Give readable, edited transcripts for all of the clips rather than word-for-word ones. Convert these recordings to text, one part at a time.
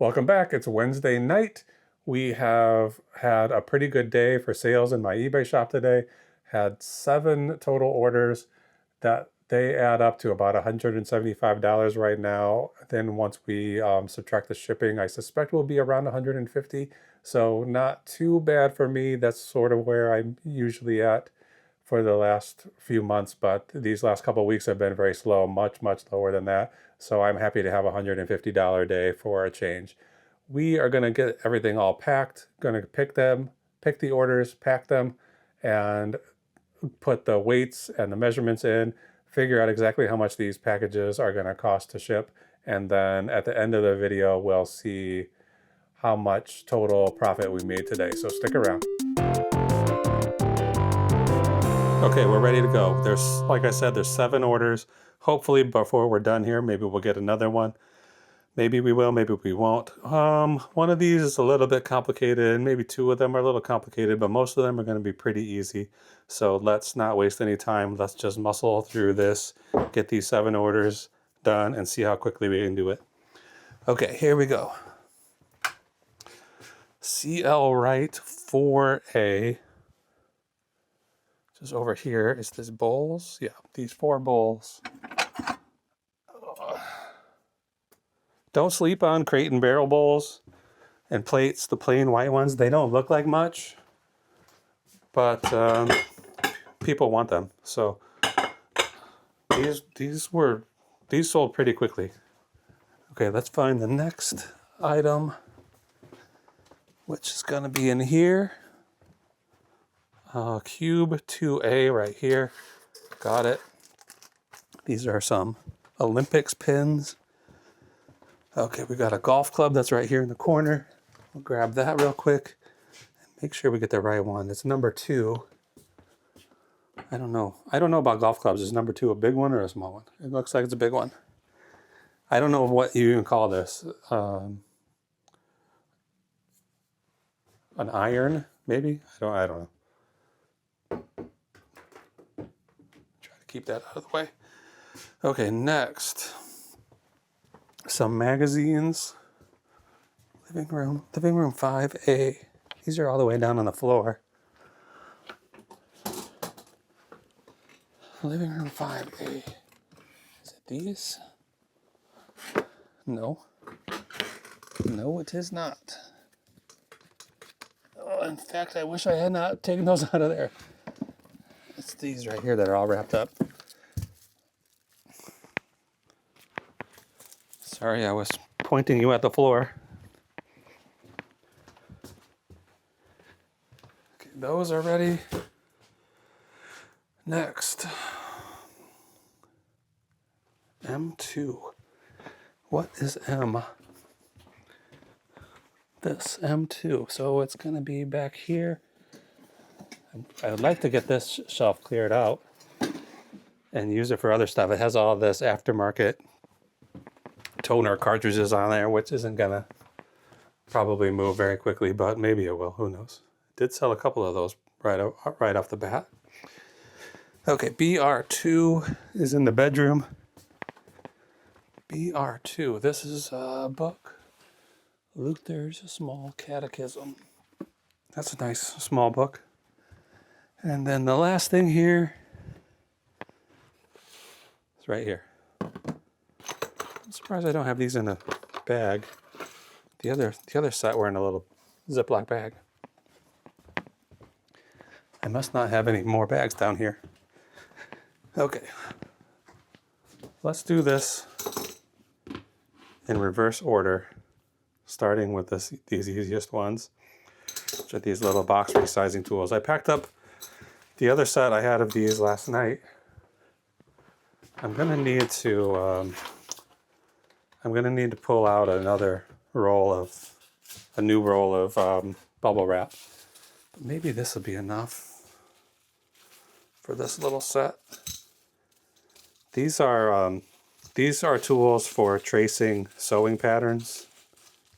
Welcome back. It's Wednesday night. We have had a pretty good day for sales in my eBay shop today. Had 7 total orders that they add up to about $175 right now. Then once we subtract the shipping, I suspect will be around 150. So not too bad for me. That's sort of where I'm usually at for the last few months, but these last couple of weeks have been very slow, much lower than that. So I'm happy to have a $150 day for a change. We are going to get everything all packed, going to pick the orders, pack them, and put the weights and the measurements in, figure out exactly how much these packages are going to cost to ship. And then at the end of the video, we'll see how much total profit we made today. So stick around. Okay, we're ready to go. Like I said, there's 7 orders. Hopefully before we're done here, maybe we'll get another one. Maybe we will, maybe we won't. One of these is a little bit complicated. Maybe 2 of them are a little complicated, but most of them are going to be pretty easy. So let's not waste any time. Let's just muscle through this, get these 7 orders done, and see how quickly we can do it. Okay, here we go. CL Wright 4A. Just over here is this bowls. Yeah, these 4 bowls. Don't sleep on crate and barrel bowls and plates, the plain white ones. They don't look like much, but people want them. So these sold pretty quickly. Okay, let's find the next item, which is going to be in here. Cube 2A right here. Got it. These are some Olympics pins. Okay, we got a golf club that's right here in the corner. We'll grab that real quick and make sure we get the right one. It's number 2. I don't know about golf clubs. Is number 2 a big one or a small one? It looks like it's a big one. I don't know what you even call this. An iron, maybe? I don't know. Try to keep that out of the way. Okay, next. Some magazines. Living room 5A. These are all the way down on the floor. Living room 5A. Is it these? No. No, it is not. Oh, in fact, I wish I had not taken those out of there. It's these right here that are all wrapped up. Sorry, I was pointing you at the floor. Okay, those are ready. Next. M2. What is M? This M2. So it's going to be back here. I would like to get this shelf cleared out and use it for other stuff. It has all this aftermarket toner cartridges on there, which isn't gonna probably move very quickly, but maybe it will. Who knows? Did sell a couple of those right off the bat. Okay, BR2 is in the bedroom. BR2. This is a book. Luther's Small Catechism. That's a nice small book. And then the last thing here is right here. I'm surprised I don't have these in a bag. The other set were in a little Ziploc bag. I must not have any more bags down here. Okay. Let's do this in reverse order, starting with these easiest ones, which are these little box resizing tools. I packed up the other set I had of these last night. I'm gonna need to pull out a new roll of bubble wrap. But maybe this will be enough for this little set. These are tools for tracing sewing patterns,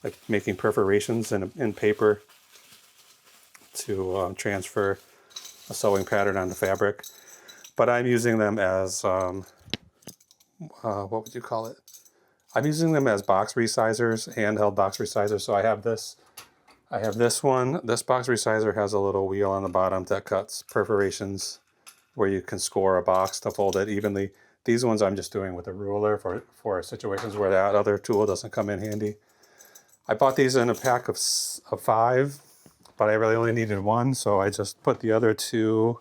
like making perforations in paper to transfer a sewing pattern on the fabric. But I'm using them as what would you call it? I'm using them as box resizers, handheld box resizers. So I have this one. This box resizer has a little wheel on the bottom that cuts perforations where you can score a box to fold it evenly. These ones I'm just doing with a ruler for situations where that other tool doesn't come in handy. I bought these in a pack of 5, but I really only needed 1, so I just put the other 2.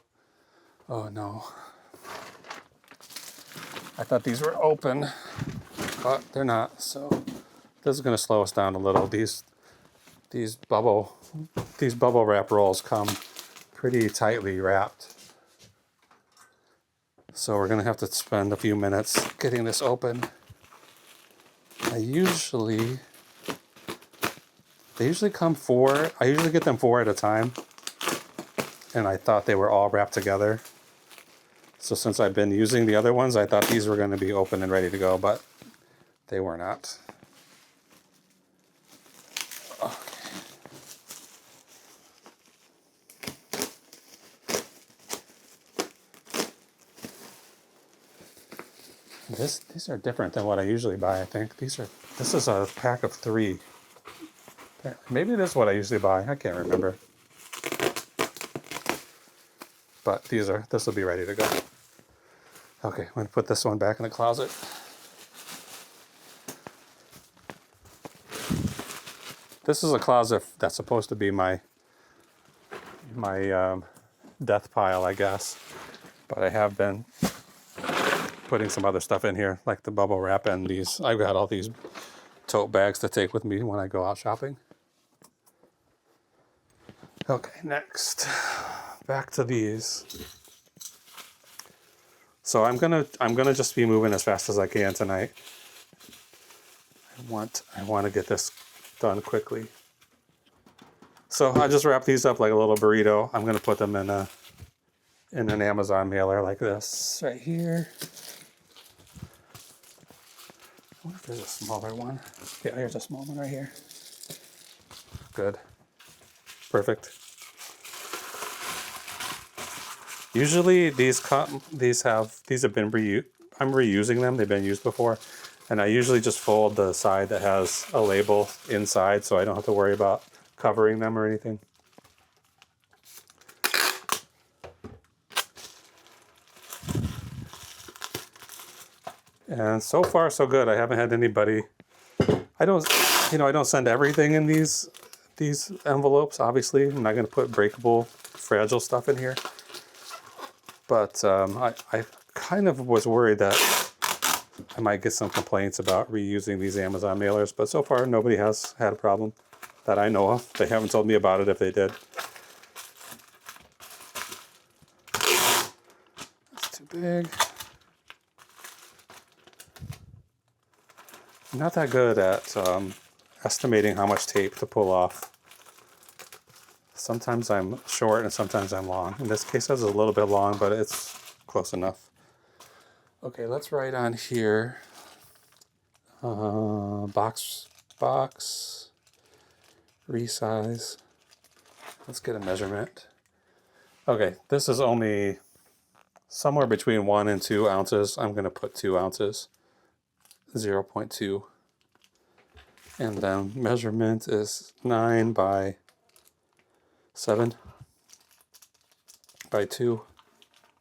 Oh no. I thought these were open, but they're not, so this is going to slow us down a little. These bubble wrap rolls come pretty tightly wrapped. So we're going to have to spend a few minutes getting this open. They usually come 4. I usually get them 4 at a time. And I thought they were all wrapped together. So since I've been using the other ones, I thought these were going to be open and ready to go, but they were not. Okay. These are different than what I usually buy, I think. This is a pack of 3. Maybe this is what I usually buy. I can't remember. But this will be ready to go. Okay, I'm going to put this one back in the closet. This is a closet that's supposed to be my death pile, I guess. But I have been putting some other stuff in here, like the bubble wrap and these. I've got all these tote bags to take with me when I go out shopping. Okay, next, back to these. So I'm gonna just be moving as fast as I can tonight. I want to get this done quickly. So I just wrap these up like a little burrito. I'm gonna put them in an Amazon mailer like this right here. I wonder if there's a smaller one. Yeah, here's a small one right here. Good. Perfect. Usually these have been I'm reusing them. They've been used before, and I usually just fold the side that has a label inside, so I don't have to worry about covering them or anything. And so far so good. I haven't had anybody. I don't send everything in these envelopes. Obviously, I'm not going to put breakable, fragile stuff in here. But I kind of was worried that I might get some complaints about reusing these Amazon mailers. But so far, nobody has had a problem that I know of. They haven't told me about it if they did. That's too big. I'm not that good at estimating how much tape to pull off. Sometimes I'm short and sometimes I'm long. In this case, I was a little bit long, but it's close enough. Okay, let's write on here. Box, resize. Let's get a measurement. Okay, this is only somewhere between 1 and 2 ounces. I'm going to put 2 ounces. 0.2. And then measurement is 9 by 7 by 2.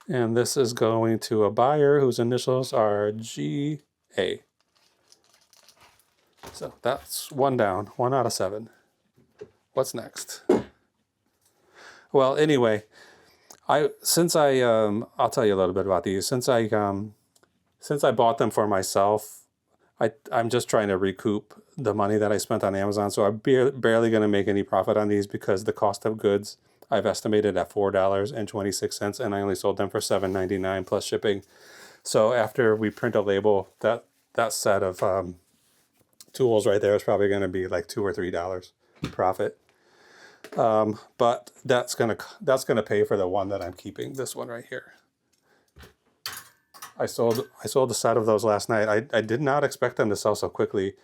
And this is going to a buyer whose initials are GA. So that's 1 down, 1 out of 7. What's next? Well, anyway, I'll tell you a little bit about these. Since I bought them for myself, I'm just trying to recoup the money that I spent on Amazon. So I'm barely going to make any profit on these because the cost of goods I've estimated at $4.26, and I only sold them for $7.99 plus shipping. So after we print a label, that set of tools right there is probably going to be like $2 or $3 profit. But that's gonna pay for the one that I'm keeping. This one right here. I sold a set of those last night. I did not expect them to sell so quickly.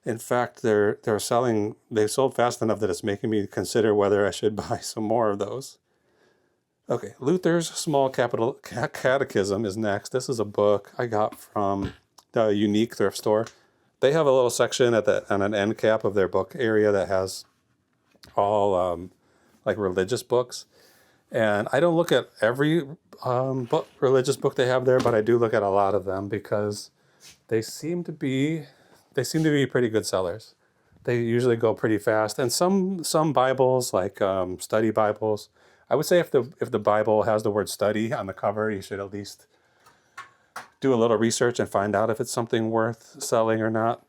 In fact, they've sold fast enough that it's making me consider whether I should buy some more of those. Okay, Luther's Small Catechism is next. This is a book I got from the Unique thrift store. they have a little section on an end cap of their book area that has all like religious books. And I don't look at every religious book they have there, but I do look at a lot of them because they seem to be pretty good sellers. They usually go pretty fast. And some Bibles, like study Bibles, I would say if the Bible has the word study on the cover, you should at least do a little research and find out if it's something worth selling or not.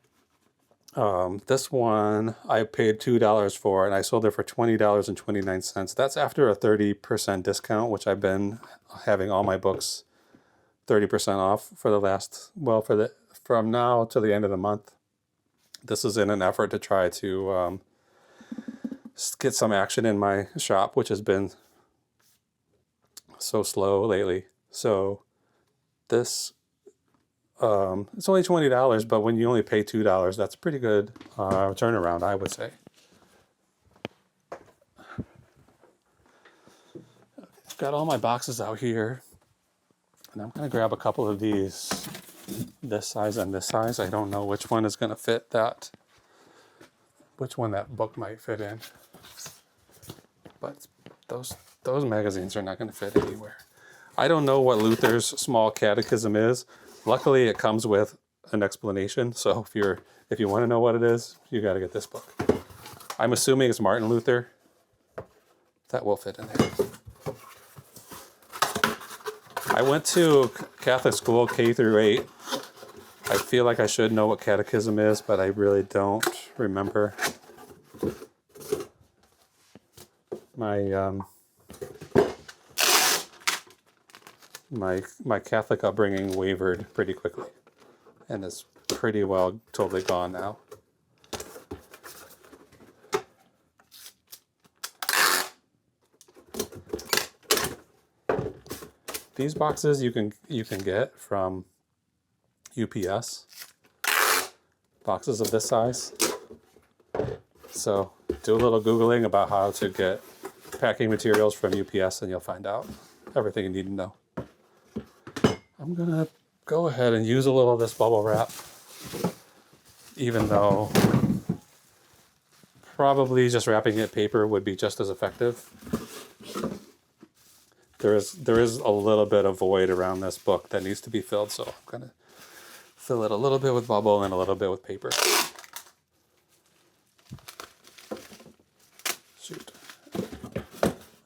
This one I paid $2 for, and I sold it for $20.29. That's after a 30% discount, which I've been having all my books 30% off for the last, from now to the end of the month. This is in an effort to try to get some action in my shop, which has been so slow lately. So this, it's only $20, but when you only pay $2, that's a pretty good turnaround, I would say. I've got all my boxes out here, and I'm going to grab a couple of these, this size and this size. I don't know which one is going to fit that, which one that book might fit in, but those magazines are not going to fit anywhere. I don't know what Luther's Small Catechism is. Luckily, it comes with an explanation. So if you want to know what it is, you got to get this book. I'm assuming it's Martin Luther. That will fit in there. I went to Catholic school K through 8. I feel like I should know what catechism is, but I really don't remember. My Catholic upbringing wavered pretty quickly, and it's pretty well totally gone now. These boxes you can get from UPS. Boxes of this size. So do a little Googling about how to get packing materials from UPS, and you'll find out everything you need to know. I'm gonna go ahead and use a little of this bubble wrap, even though probably just wrapping it paper would be just as effective. There is a little bit of void around this book that needs to be filled, so I'm gonna fill it a little bit with bubble and a little bit with paper. Shoot.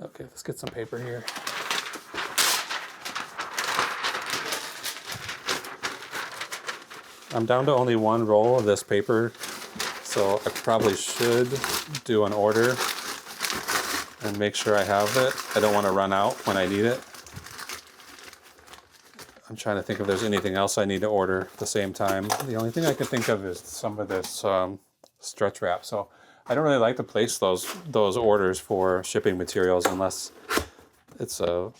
Okay, let's get some paper here. I'm down to only one roll of this paper, so I probably should do an order and make sure I have it. I don't want to run out when I need it. I'm trying to think if there's anything else I need to order at the same time. The only thing I can think of is some of this stretch wrap. So I don't really like to place those orders for shipping materials unless it's a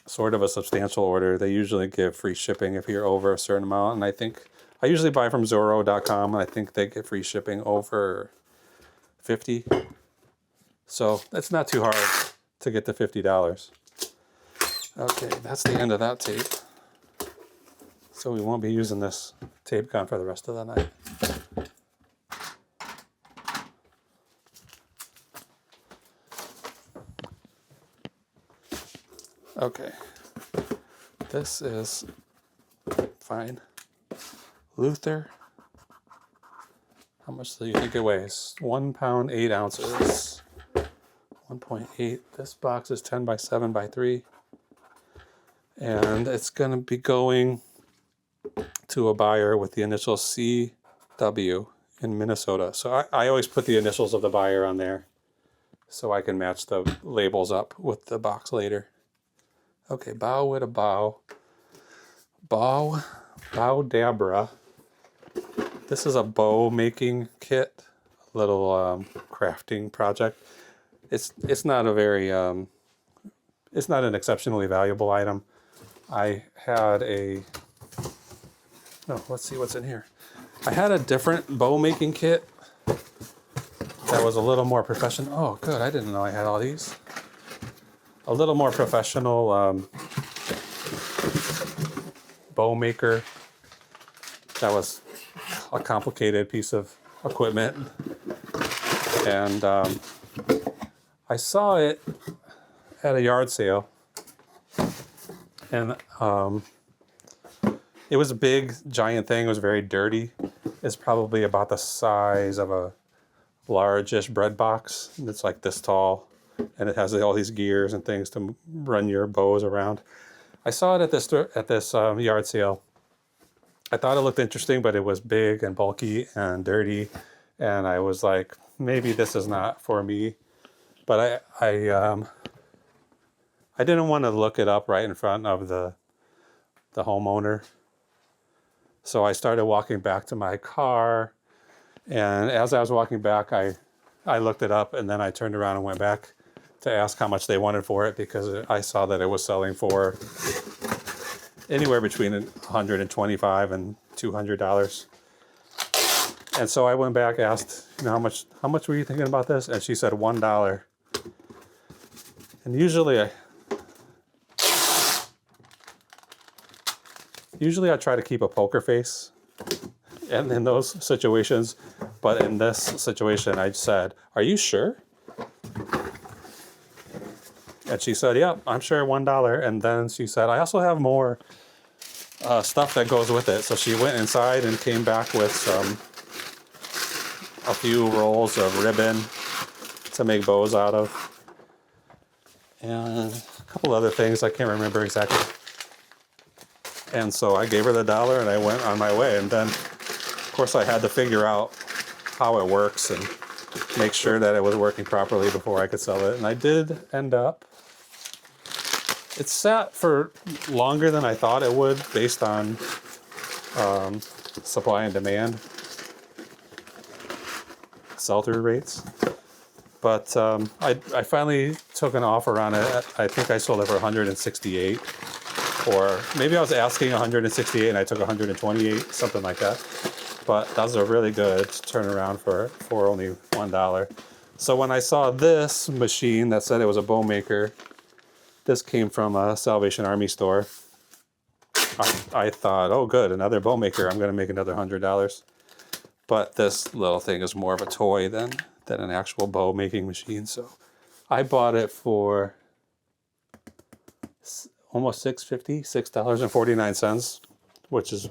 sort of a substantial order. They usually give free shipping if you're over a certain amount, and I think I usually buy from Zoro.com, and I think they get free shipping over 50. So it's not too hard to get to $50. Okay, that's the end of that tape. So we won't be using this tape gun for the rest of the night. Okay, this is fine. Luther, how much do you think it weighs? 1 pound, 8 ounces. 1.8. This box is 10 by 7 by 3. And it's going to be going to a buyer with the initial CW in Minnesota. So I always put the initials of the buyer on there so I can match the labels up with the box later. Okay, bow with a bow. Bow Dabra. This is a bow making kit, a little crafting project. It's not a very it's not an exceptionally valuable item. I had let's see what's in here. I had a different bow making kit that was a little more professional. Oh, good. I didn't know I had all these. A little more professional bow maker that was a complicated piece of equipment. And I saw it at a yard sale. And it was a big, giant thing. It was very dirty. It's probably about the size of a large-ish bread box. It's like this tall. And it has all these gears and things to run your bows around. I saw it at this yard sale. I thought it looked interesting, but it was big and bulky and dirty. And I was like, maybe this is not for me. But I didn't want to look it up right in front of the homeowner. So I started walking back to my car. And as I was walking back, I looked it up, and then I turned around and went back to ask how much they wanted for it, because I saw that it was selling for anywhere between $125 and $200. And so I went back, asked, how much were you thinking about this? And she said $1. And usually I try to keep a poker face and in those situations, but in this situation I said, "Are you sure?" And she said, "Yeah, I'm sure, $1." And then she said, "I also have more stuff that goes with it." So she went inside and came back with a few rolls of ribbon to make bows out of, and a couple other things I can't remember exactly. And so I gave her the $1 and I went on my way. And then, of course, I had to figure out how it works and make sure that it was working properly before I could sell it. And I did end up. It sat for longer than I thought it would, based on supply and demand, sell-through rates. But I finally took an offer on it. I think I sold it for $168, or maybe I was asking $168 and I took $128, something like that. But that was a really good turnaround for only $1. So when I saw this machine that said it was a bow maker, this came from a Salvation Army store, I thought, oh good, another bow maker, I'm going to make another $100. But this little thing is more of a toy than an actual bow making machine. So I bought it for almost $6.49, which is,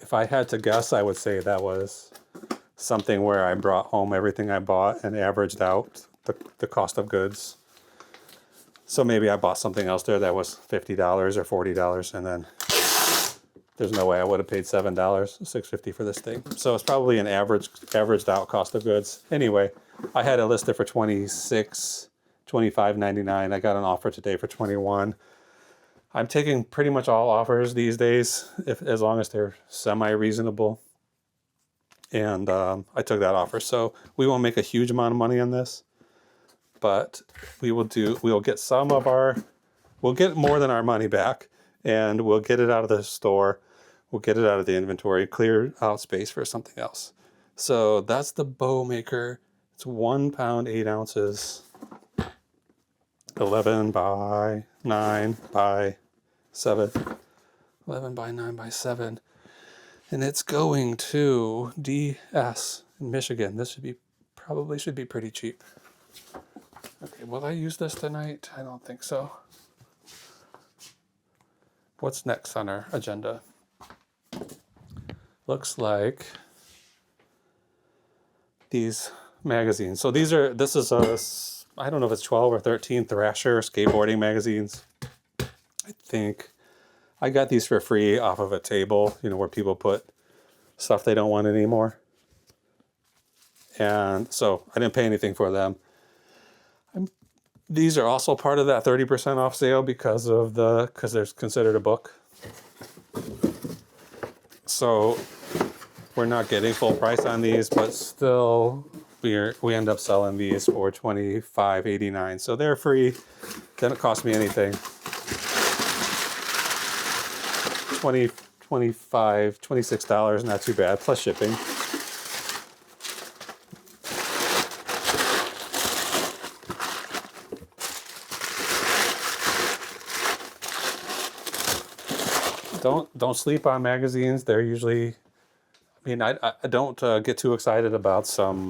if I had to guess, I would say that was something where I brought home everything I bought and averaged out the cost of goods. So maybe I bought something else there that was $50 or $40, and then there's no way I would have paid $7, $6.50 for this thing. So it's probably an averaged out cost of goods. Anyway, I had it listed for $25.99. I got an offer today for $21. I'm taking pretty much all offers these days, as long as they're semi-reasonable. And I took that offer. So we won't make a huge amount of money on this, but we'll get we'll get more than our money back, and we'll get it out of the store. We'll get it out of the inventory, clear out space for something else. So that's the bow maker. It's 1 pound, 8 ounces, 11 by 9 by 7, 11 by 9 by 7. And it's going to DS in Michigan. This should be pretty cheap. Okay, will I use this tonight? I don't think so. What's next on our agenda? Looks like these magazines. So this is I don't know if it's 12 or 13 Thrasher skateboarding magazines. I think I got these for free off of a table, where people put stuff they don't want anymore. And so I didn't pay anything for them. These are also part of that 30% off sale because they're considered a book. So we're not getting full price on these, but still we end up selling these for $25.89. So they're free. Didn't cost me anything. $26, not too bad, plus shipping. Don't sleep on magazines. They're usually mean, I don't get too excited about some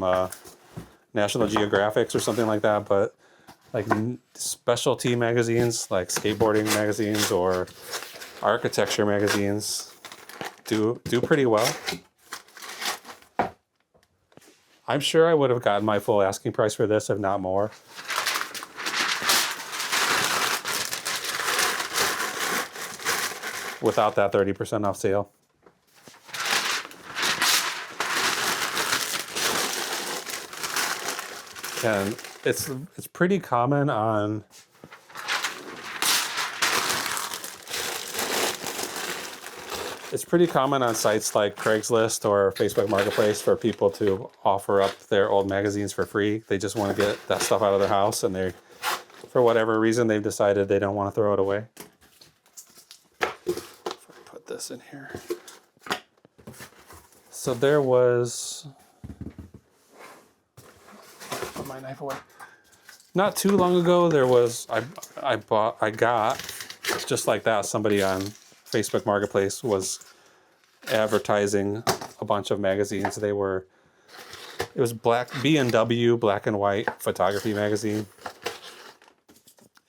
National Geographics or something like that, but like specialty magazines, like skateboarding magazines or architecture magazines, do pretty well. I'm sure I would have gotten my full asking price for this, if not more. Without that 30% off sale. And it's pretty common on sites like Craigslist or Facebook Marketplace for people to offer up their old magazines for free. They just want to get that stuff out of their house, and they, for whatever reason, they've decided they don't want to throw it away. If I put this in here. So there was, put my knife away. Not too long ago, there was, I got, just like that, somebody on Facebook Marketplace was advertising a bunch of magazines. It was B&W Black and White Photography magazine.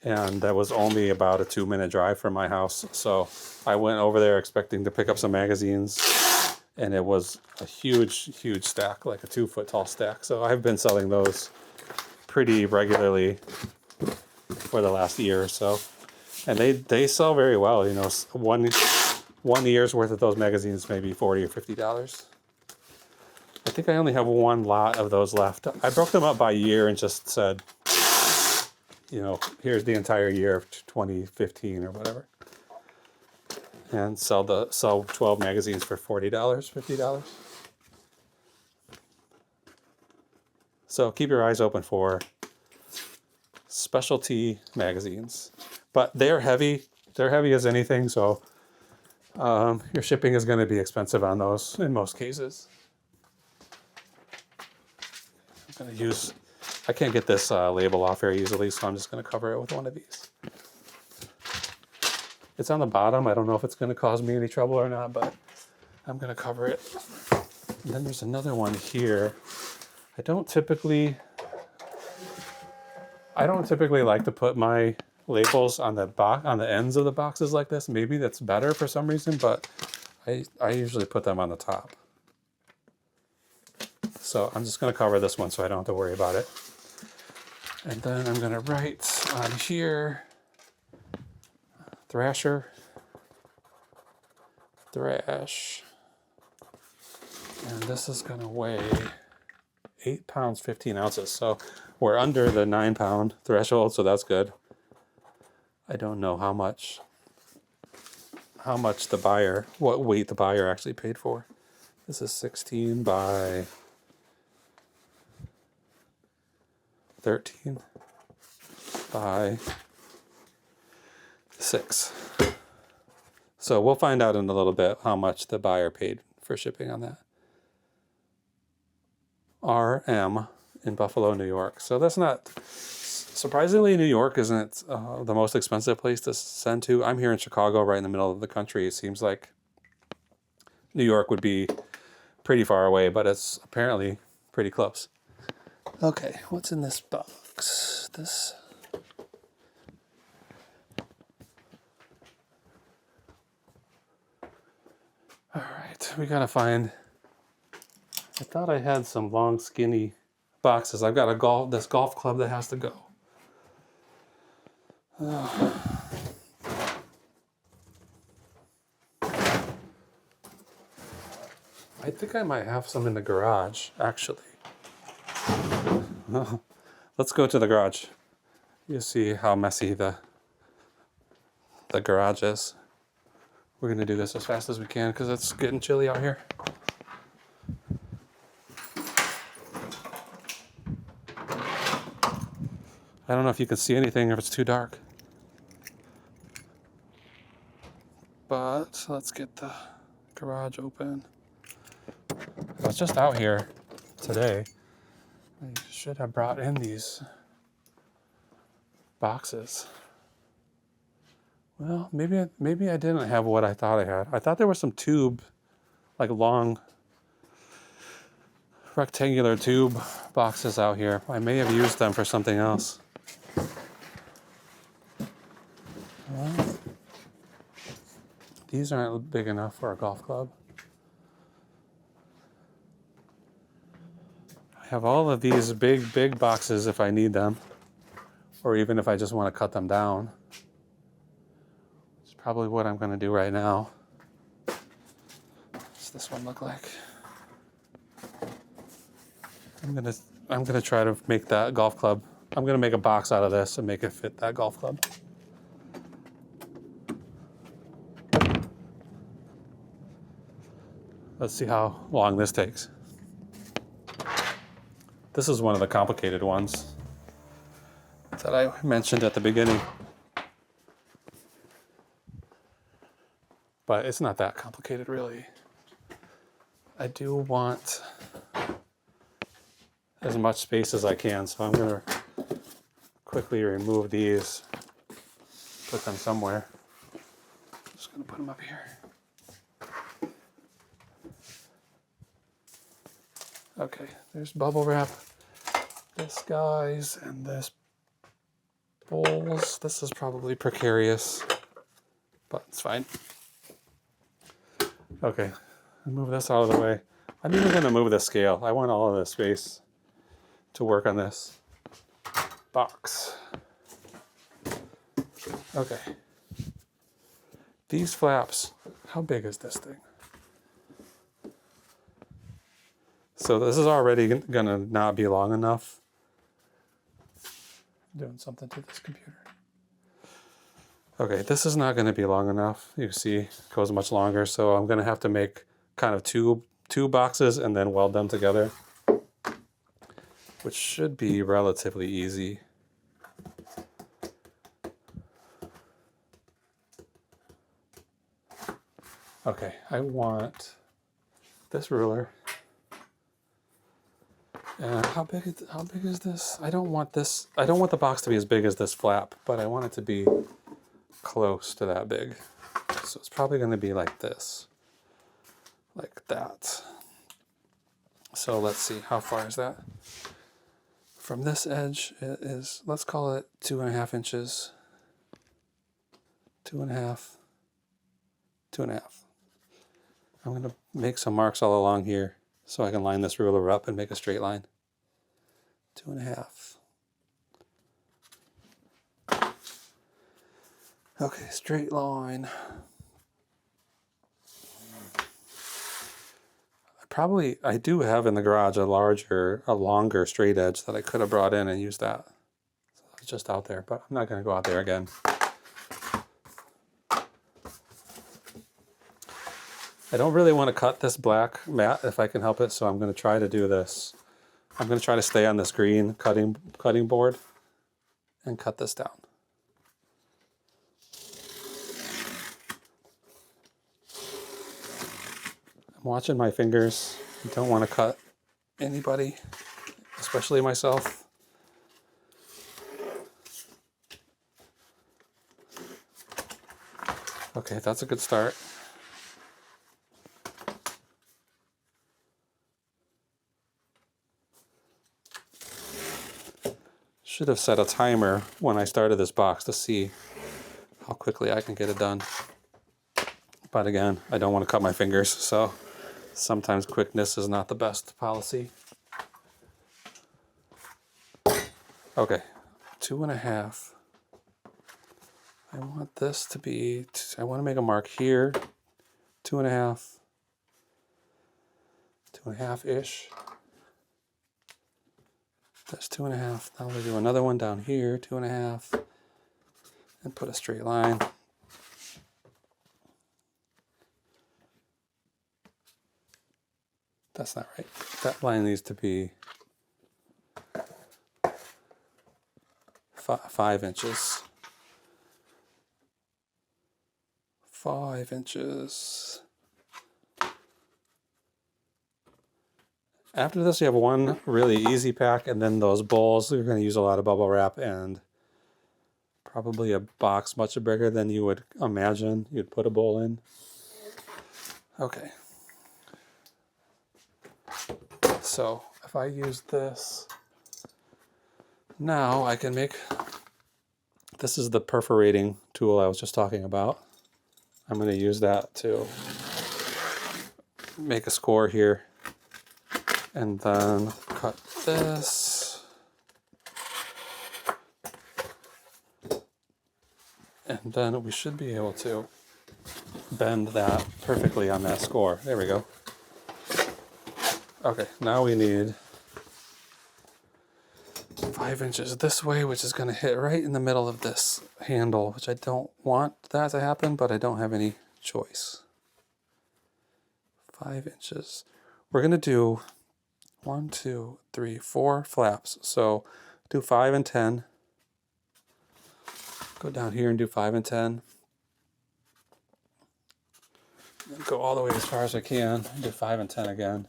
And that was only about a 2-minute drive from my house. So I went over there expecting to pick up some magazines, and it was a huge, huge stack, like a 2-foot tall stack. So I've been selling those pretty regularly for the last year or so. And they sell very well. You know, one year's worth of those magazines, maybe $40 or $50. I think I only have one lot of those left. I broke them up by year and just said, you know, here's the entire year of 2015 or whatever. And sell 12 magazines for $40, $50. So keep your eyes open for specialty magazines. But they're heavy. They're heavy as anything, so your shipping is going to be expensive on those in most cases. I'm going to use, I can't get this label off very easily, so I'm just going to cover it with one of these. It's on the bottom. I don't know if it's going to cause me any trouble or not, but I'm going to cover it. And then there's another one here. I don't typically like to put my labels on the ends of the boxes like this. Maybe that's better for some reason, but I usually put them on the top. So I'm just going to cover this one so I don't have to worry about it. And then I'm going to write on here, Thrasher, Thrash. And this is going to weigh 8 pounds, 15 ounces. So we're under the 9-pound threshold, so that's good. I don't know how much what weight the buyer actually paid for. This is 16 by 13 by 6. So we'll find out in a little bit how much the buyer paid for shipping on that. RM in Buffalo, New York. So that's not, surprisingly, New York isn't the most expensive place to send to. I'm here in Chicago, right in the middle of the country. It seems like New York would be pretty far away, but it's apparently pretty close. Okay, what's in this box? This. All right, we gotta find. I thought I had some long, skinny boxes. I've got this golf club that has to go. I think I might have some in the garage, actually. Let's go to the garage. You see how messy the garage is. We're gonna do this as fast as we can because it's getting chilly out here. I don't know if you can see anything if it's too dark. But let's get the garage open. I was just out here today. I should have brought in these boxes. Well, maybe I didn't have what I thought I had. I thought there was some tube, like long rectangular tube boxes out here. I may have used them for something else. Well, these aren't big enough for a golf club. I have all of these big boxes if I need them, or even if I just want to cut them down. It's probably what I'm going to do right now. What's this one look like? I'm gonna try to make that golf club. I'm gonna make a box out of this and make it fit that golf club. Let's see how long this takes. This is one of the complicated ones that I mentioned at the beginning. But it's not that complicated, really. I do want as much space as I can, so I'm gonna quickly remove these, put them somewhere. Just gonna put them up here. Okay, there's bubble wrap, this guy's, and this bowls. This is probably precarious, but it's fine. Okay, move this out of the way. I'm even gonna move the scale. I want all of this space to work on this box. Okay. These flaps, how big is this thing? So this is already gonna not be long enough. I'm doing something to this computer. Okay, this is not gonna be long enough. You see, it goes much longer, so I'm gonna have to make kind of two boxes and then weld them together, which should be relatively easy. Okay, I want this ruler. And how big is this? I don't want this. I don't want the box to be as big as this flap, but I want it to be close to that big. So it's probably going to be like this, like that. So let's see, how far is that? From this edge, it is, let's call it 2.5 inches. 2.5, 2.5. I'm going to make some marks all along here so I can line this ruler up and make a straight line. 2.5. Okay, straight line. I do have in the garage a longer straight edge that I could have brought in and used that. So it's just out there, but I'm not going to go out there again. I don't really want to cut this black mat if I can help it, so I'm going to try to do this. I'm going to try to stay on this green cutting board and cut this down. I'm watching my fingers. I don't want to cut anybody, especially myself. Okay, that's a good start. Should have set a timer when I started this box to see how quickly I can get it done. But again, I don't want to cut my fingers, so sometimes quickness is not the best policy. Okay, 2.5. I want this to be, I want to make a mark here, 2.5, 2.5-ish. That's 2.5. Now we'll do another one down here, 2.5, and put a straight line. That's not right. That line needs to be 5 inches. 5 inches. After this, you have one really easy pack, and then those bowls, you're going to use a lot of bubble wrap and probably a box much bigger than you would imagine you'd put a bowl in. Okay. so if I use this, now I can make, this is the perforating tool I was just talking about. I'm going to use that to make a score here, and then cut this, and then we should be able to bend that perfectly on that score. There we go. Okay, now we need 5 inches this way, which is going to hit right in the middle of this handle, which I don't want that to happen, but I don't have any choice. 5 inches. We're going to do 1, 2, 3, 4 flaps. So do 5 and 10. Go down here and do 5 and 10. And go all the way as far as I can. Do 5 and 10 again.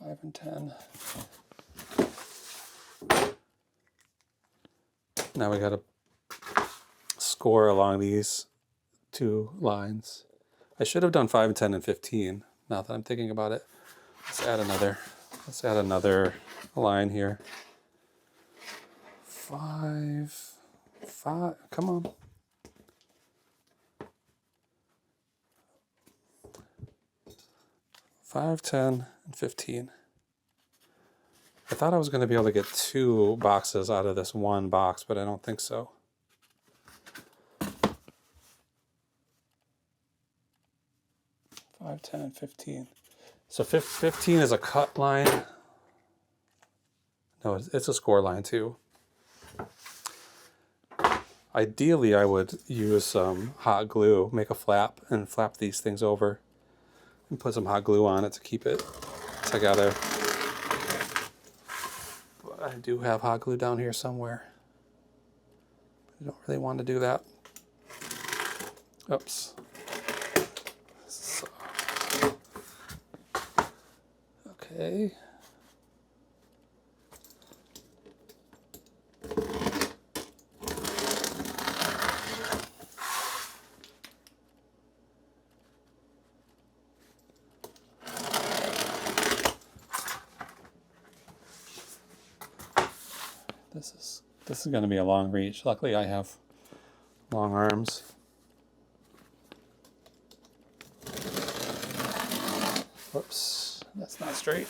5 and 10. Now we got to score along these 2 lines. I should have done 5 and 10 and 15. Now that I'm thinking about it, let's add another line here. 5, 5. Come on. 5, 10, and 15. I thought I was going to be able to get 2 boxes out of this one box, but I don't think so. 5, 10, and 15. So 15 is a cut line. No, it's a score line too. Ideally, I would use some hot glue, make a flap, and flap these things over, and put some hot glue on it to keep it together. But I do have hot glue down here somewhere. I don't really want to do that. Oops. So, okay. This is going to be a long reach. Luckily, I have long arms. Whoops, that's not straight.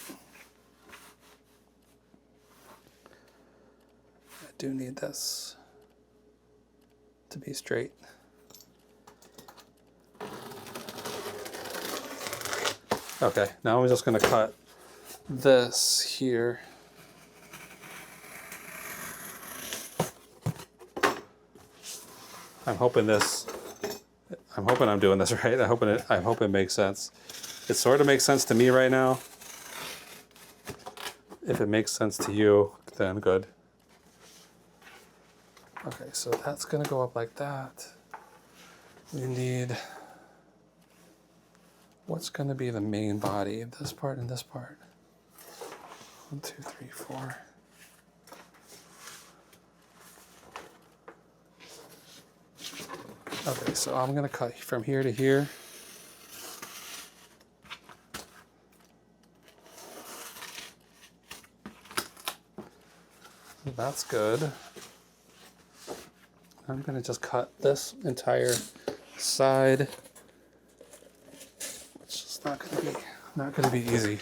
I do need this to be straight. Okay, now I'm just going to cut this here. I'm hoping I'm doing this right. I hope it makes sense. It sort of makes sense to me right now. If it makes sense to you, then good. Okay, so that's gonna go up like that. We need, what's gonna be the main body? This part and this part. 1, 2, 3, 4. Okay, so I'm going to cut from here to here. That's good. I'm going to just cut this entire side, which is not going to be easy.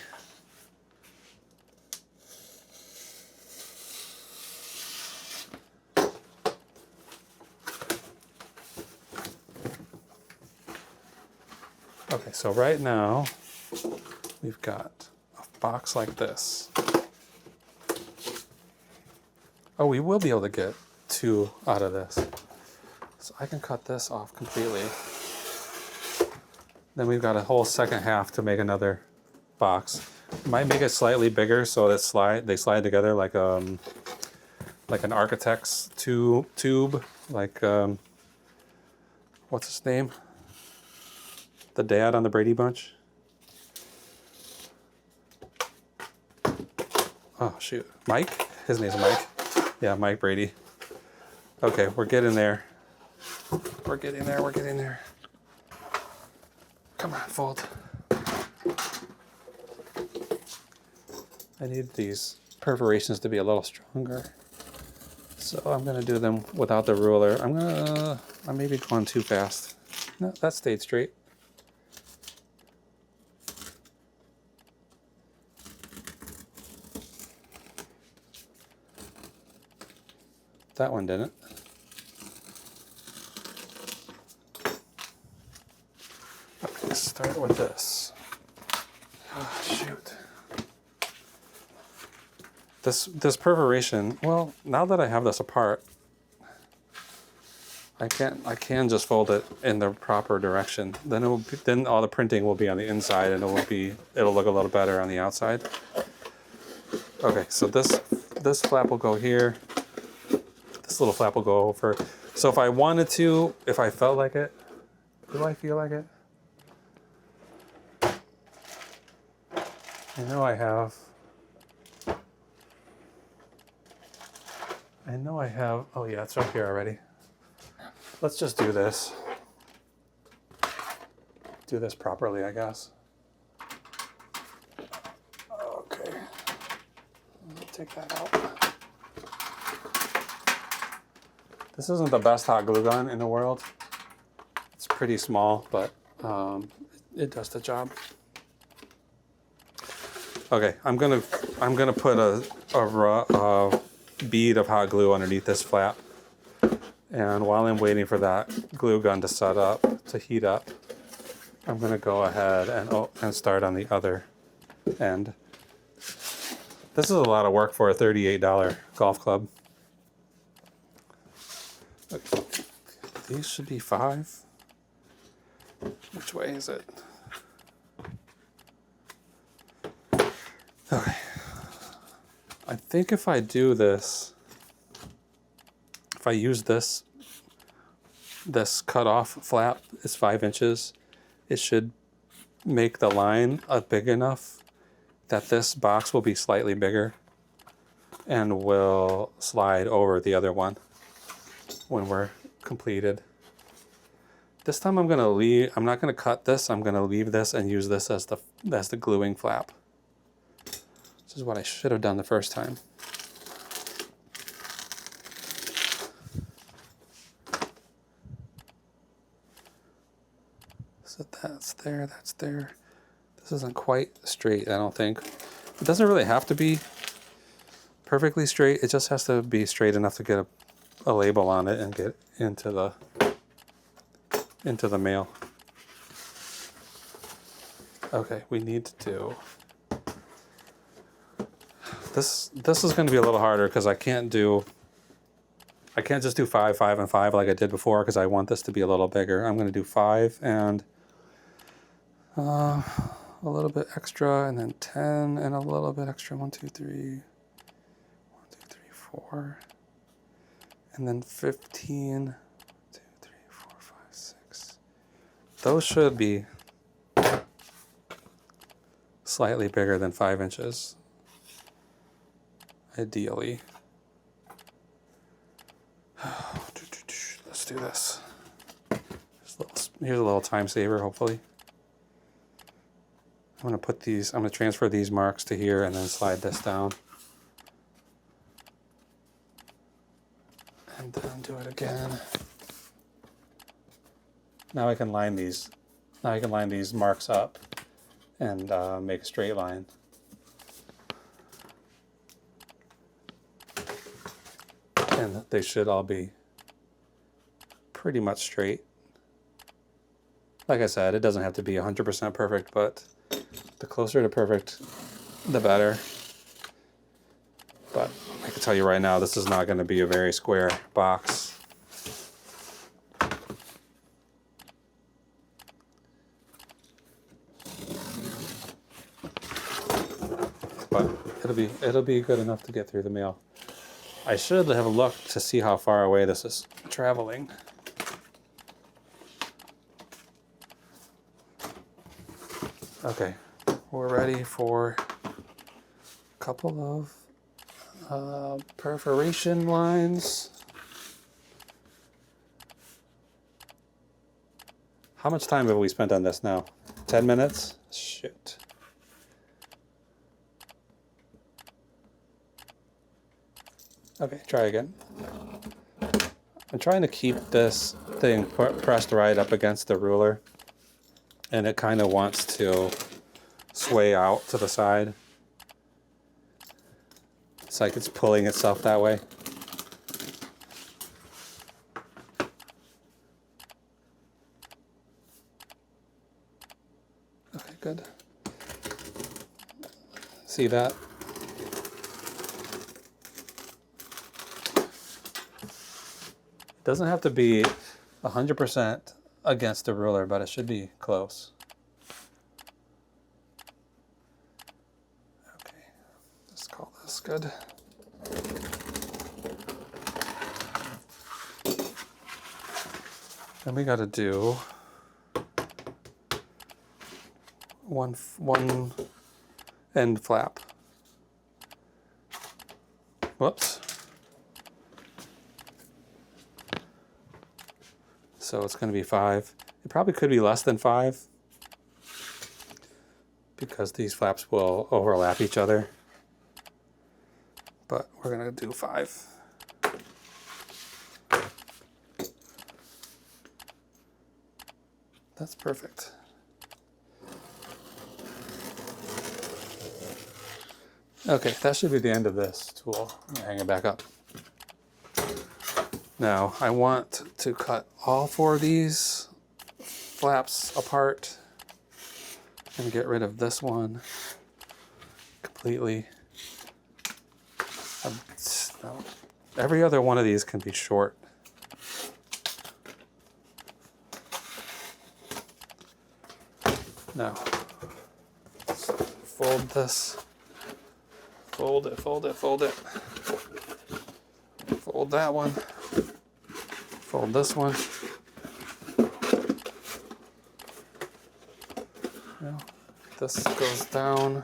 Okay, so right now we've got a box like this. Oh, we will be able to get 2 out of this. So I can cut this off completely. Then we've got a whole second half to make another box. Might make it slightly bigger so that they slide together like an architect's tube, like what's his name? The dad on the Brady Bunch. Oh shoot, Mike? His name's Mike. Yeah, Mike Brady. Okay, we're getting there. We're getting there. Come on, fold. I need these perforations to be a little stronger. So I'm gonna do them without the ruler. I may be going too fast. No, that stayed straight. That one didn't. Okay, start with this. Oh, shoot. This perforation, well, now that I have this apart, I can just fold it in the proper direction. Then all the printing will be on the inside and it'll look a little better on the outside. Okay, so this flap will go here. This little flap will go over. So if I wanted to, if I felt like it, do I feel like it? I know I have. Oh yeah, it's up here already. Let's just do this. Do this properly, I guess. Okay. I'll take that out. This isn't the best hot glue gun in the world. It's pretty small, but it does the job. Okay, I'm gonna put a bead of hot glue underneath this flap, and while I'm waiting for that glue gun to set up, to heat up, I'm gonna go ahead and start on the other end. This is a lot of work for a $38 golf club. These should be 5. Which way is it? Okay. I think if I do this, if I use this cut-off flap is 5 inches, it should make the line big enough that this box will be slightly bigger and will slide over the other one when we're completed. This time I'm not gonna cut this, I'm gonna leave this and use this as the gluing flap. This is what I should have done the first time. So that's there, that's there. This isn't quite straight, I don't think. It doesn't really have to be perfectly straight, it just has to be straight enough to get a label on it and get into the mail. Okay, we need to do this. This is going to be a little harder because I can't just do 5, 5, and 5 like I did before because I want this to be a little bigger. I'm going to do 5 and a little bit extra, and then 10 and a little bit extra. 1, 2, 3, 1, 2, 3, 4, and then 15. 2, 3, 4, 5, 6. Those should be slightly bigger than 5 inches, ideally. Let's do this. Here's a little time saver, hopefully. I'm gonna transfer these marks to here and then slide this down. And then do it again. Now I can line these marks up and make a straight line. And they should all be pretty much straight. Like I said, it doesn't have to be 100% perfect, but the closer to perfect, the better. But I can tell you right now, this is not going to be a very square box. But it'll be good enough to get through the mail. I should have looked to see how far away this is traveling. Okay, we're ready for a couple of perforation lines. How much time have we spent on this now? 10 minutes? Shit. Okay, try again. I'm trying to keep this thing pressed right up against the ruler, and it kind of wants to sway out to the side. It's like it's pulling itself that way. Okay, good. See that? It doesn't have to be 100% against the ruler, but it should be close. Okay, let's call this good. Then we got to do one end flap. Whoops. So it's going to be 5. It probably could be less than 5 because these flaps will overlap each other. But we're going to do 5. That's perfect. Okay, that should be the end of this tool. I'm gonna hang it back up. Now, I want to cut all 4 of these flaps apart and get rid of this one completely. No, every other one of these can be short. Now, fold this. Fold it, fold it, fold it. Fold that one. Fold this one. Now, this goes down.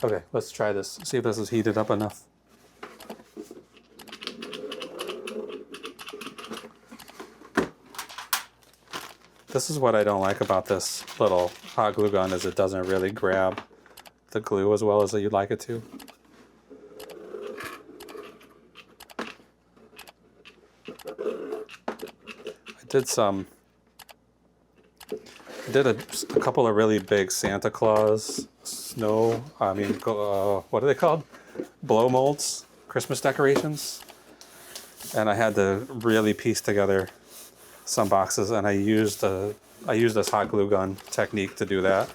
Okay, let's try this. See if this is heated up enough. This is what I don't like about this little hot glue gun, is it doesn't really grab the glue as well as you'd like it to. I did a couple of really big Santa Claus what are they called? Blow molds, Christmas decorations. And I had to really piece together some boxes, and I used this hot glue gun technique to do that,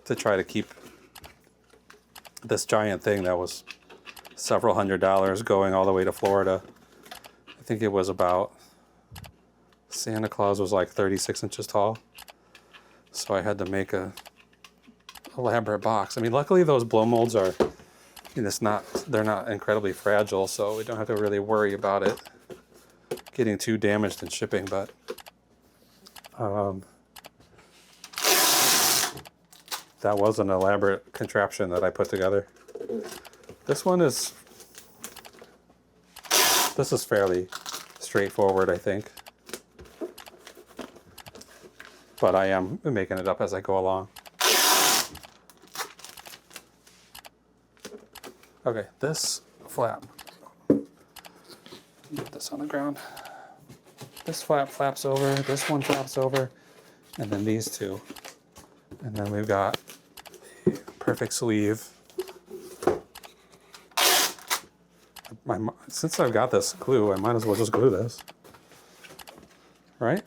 to try to keep this giant thing that was several $100s going all the way to Florida. I think it was about, Santa Claus was like 36 inches tall, so I had to make a elaborate box. I mean, luckily those blow molds are, they're not incredibly fragile, so we don't have to really worry about it getting too damaged in shipping, but that was an elaborate contraption that I put together. This is fairly straightforward, I think, but I am making it up as I go along. Okay, this flap, put this on the ground. This flap flaps over, this one flaps over, and then these two. And then we've got a perfect sleeve. Since I've got this glue, I might as well just glue this. Right?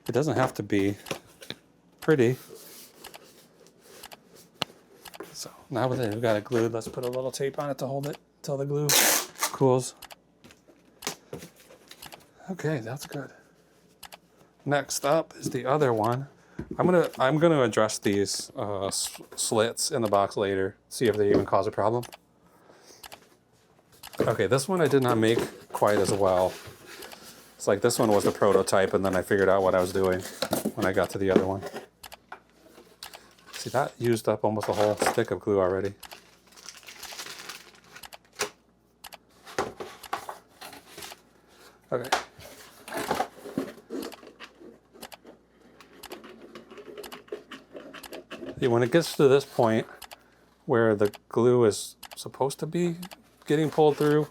It doesn't have to be pretty. So now that we've got it glued, let's put a little tape on it to hold it till the glue cools. Okay, that's good. Next up is the other one. I'm gonna address these slits in the box later, see if they even cause a problem. Okay, this one I did not make quite as well. It's like this one was the prototype, and then I figured out what I was doing when I got to the other one. See, that used up almost a whole stick of glue already. Okay. When it gets to this point where the glue is supposed to be getting pulled through,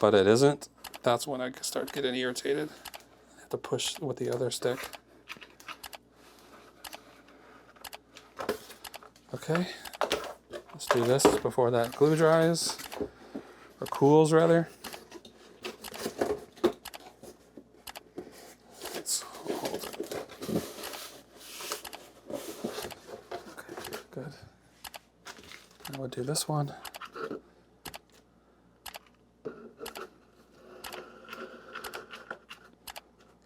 but it isn't, that's when I start getting irritated. I have to push with the other stick. Okay, let's do this before that glue dries, or cools rather. Let's hold it. Okay, good. Now we'll do this one.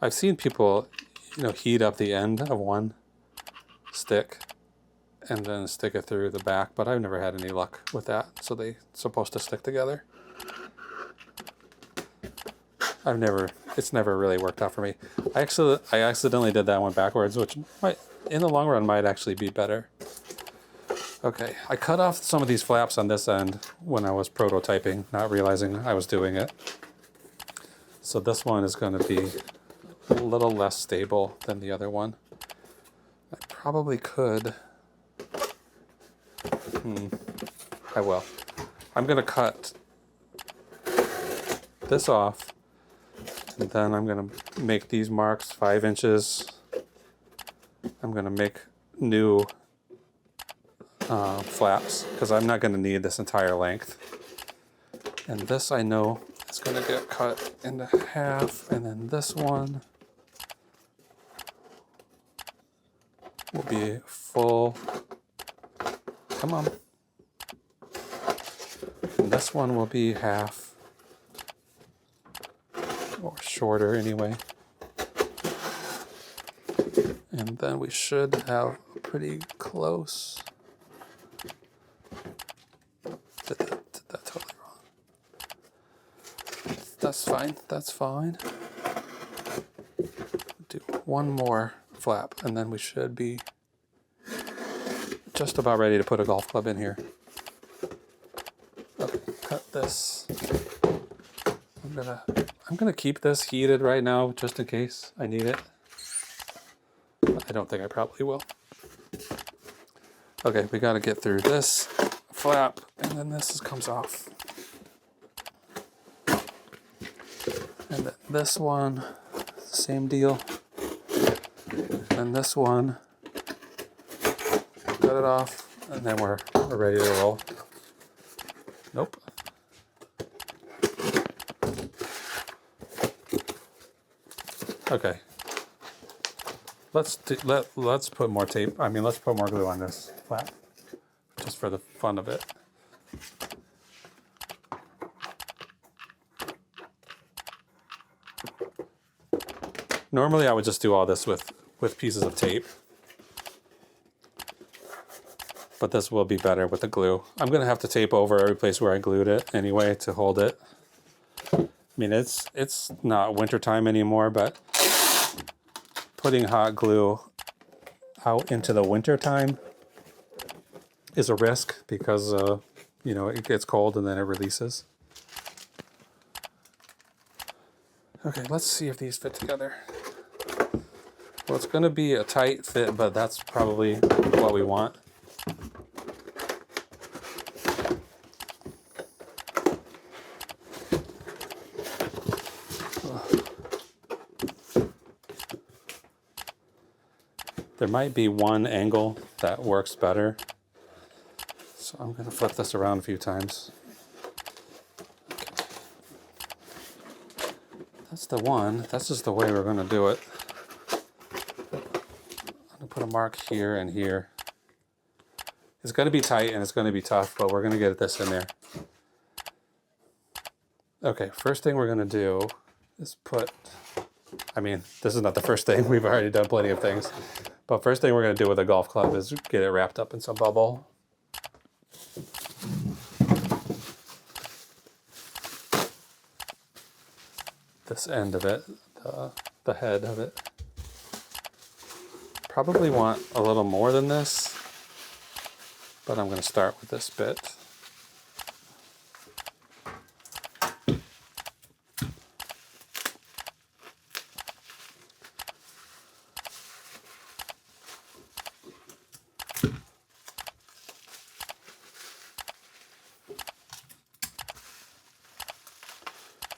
I've seen people, heat up the end of one stick and then stick it through the back, but I've never had any luck with that. So they're supposed to stick together. It's never really worked out for me. I accidentally did that one backwards, which might, in the long run, might actually be better. Okay, I cut off some of these flaps on this end when I was prototyping, not realizing I was doing it. So this one is going to be a little less stable than the other one. I probably could. I will. I'm going to cut this off, and then I'm going to make these marks 5 inches. I'm going to make new flaps because I'm not going to need this entire length. And this I know is going to get cut into half, and then this one will be full. Come on. And this one will be half, or shorter anyway. And then we should have pretty close. Did that totally wrong. That's fine, that's fine. Do one more flap, and then we should be just about ready to put a golf club in here. Okay, cut this. I'm gonna keep this heated right now just in case I need it. I don't think I probably will. Okay, we gotta get through this flap, and then this comes off. And then this one, same deal. And this one, cut it off, and then we're ready to roll. Nope. Okay. Let's put more tape. Let's put more glue on this flap, just for the fun of it. Normally, I would just do all this with pieces of tape, but this will be better with the glue. I'm gonna have to tape over every place where I glued it anyway to hold it. It's not wintertime anymore, but putting hot glue out into the winter time is a risk because it gets cold and then it releases. Okay, let's see if these fit together. Well, it's going to be a tight fit, but that's probably what we want. There might be one angle that works better, so I'm going to flip this around a few times. Okay. That's the one. That's just the way we're going to do it. I'm going to put a mark here and here. It's going to be tight and it's going to be tough, but we're going to get this in there. Okay, first thing we're going to do is this is not the first thing. We've already done plenty of things. But first thing we're going to do with a golf club is get it wrapped up in some bubble. This end of it, the head of it. Probably want a little more than this, but I'm going to start with this bit.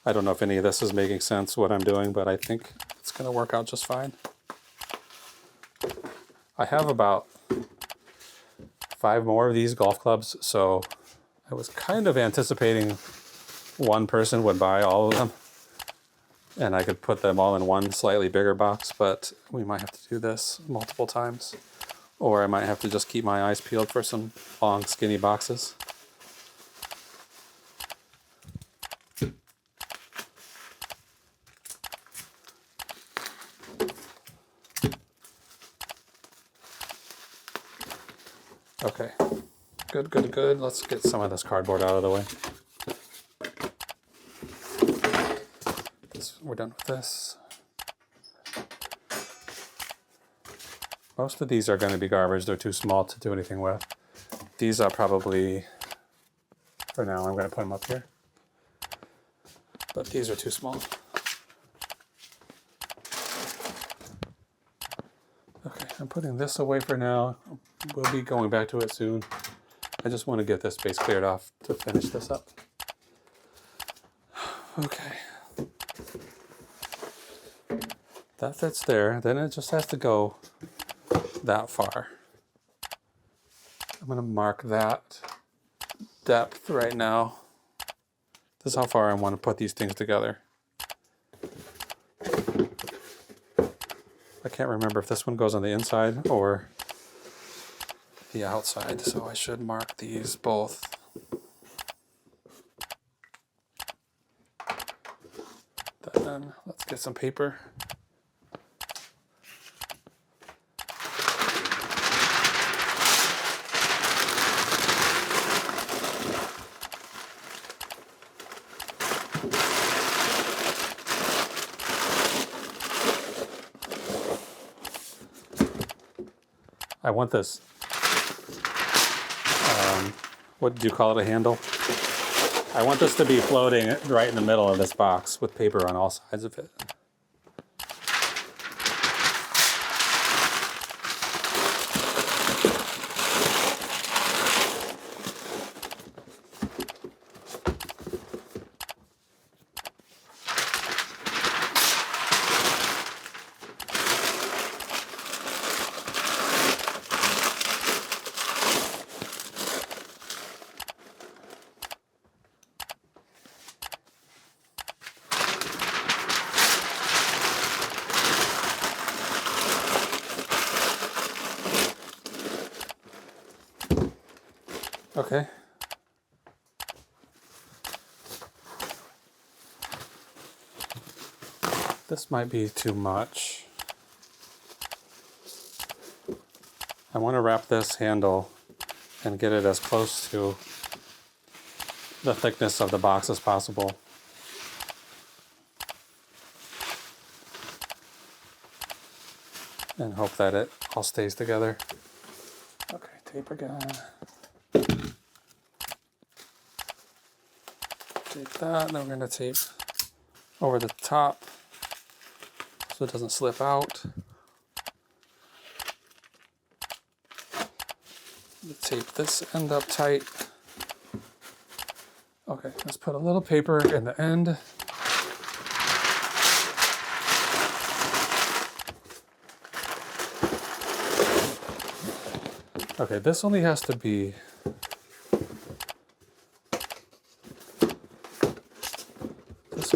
I don't know if any of this is making sense, what I'm doing, but I think it's going to work out just fine. I have about 5 more of these golf clubs, so I was kind of anticipating one person would buy all of them and I could put them all in one slightly bigger box, but we might have to do this multiple times, or I might have to just keep my eyes peeled for some long skinny boxes. Okay, good. Let's get some of this cardboard out of the way. We're done with this. Most of these are going to be garbage. They're too small to do anything with. These are probably, for now, I'm going to put them up here. But these are too small. Okay, I'm putting this away for now. We'll be going back to it soon. I just want to get this space cleared off to finish this up. Okay. That fits there. Then it just has to go that far. I'm going to mark that depth right now. This is how far I want to put these things together. I can't remember if this one goes on the inside or the outside, so I should mark these both. Then let's get some paper. I want this, what did you call it, a handle? I want this to be floating right in the middle of this box with paper on all sides of it. Okay. This might be too much. I want to wrap this handle and get it as close to the thickness of the box as possible. And hope that it all stays together. Okay, tape again. Tape that, then we're going to tape over the top so it doesn't slip out. Tape this end up tight. Okay, let's put a little paper in the end. Okay, this only has to be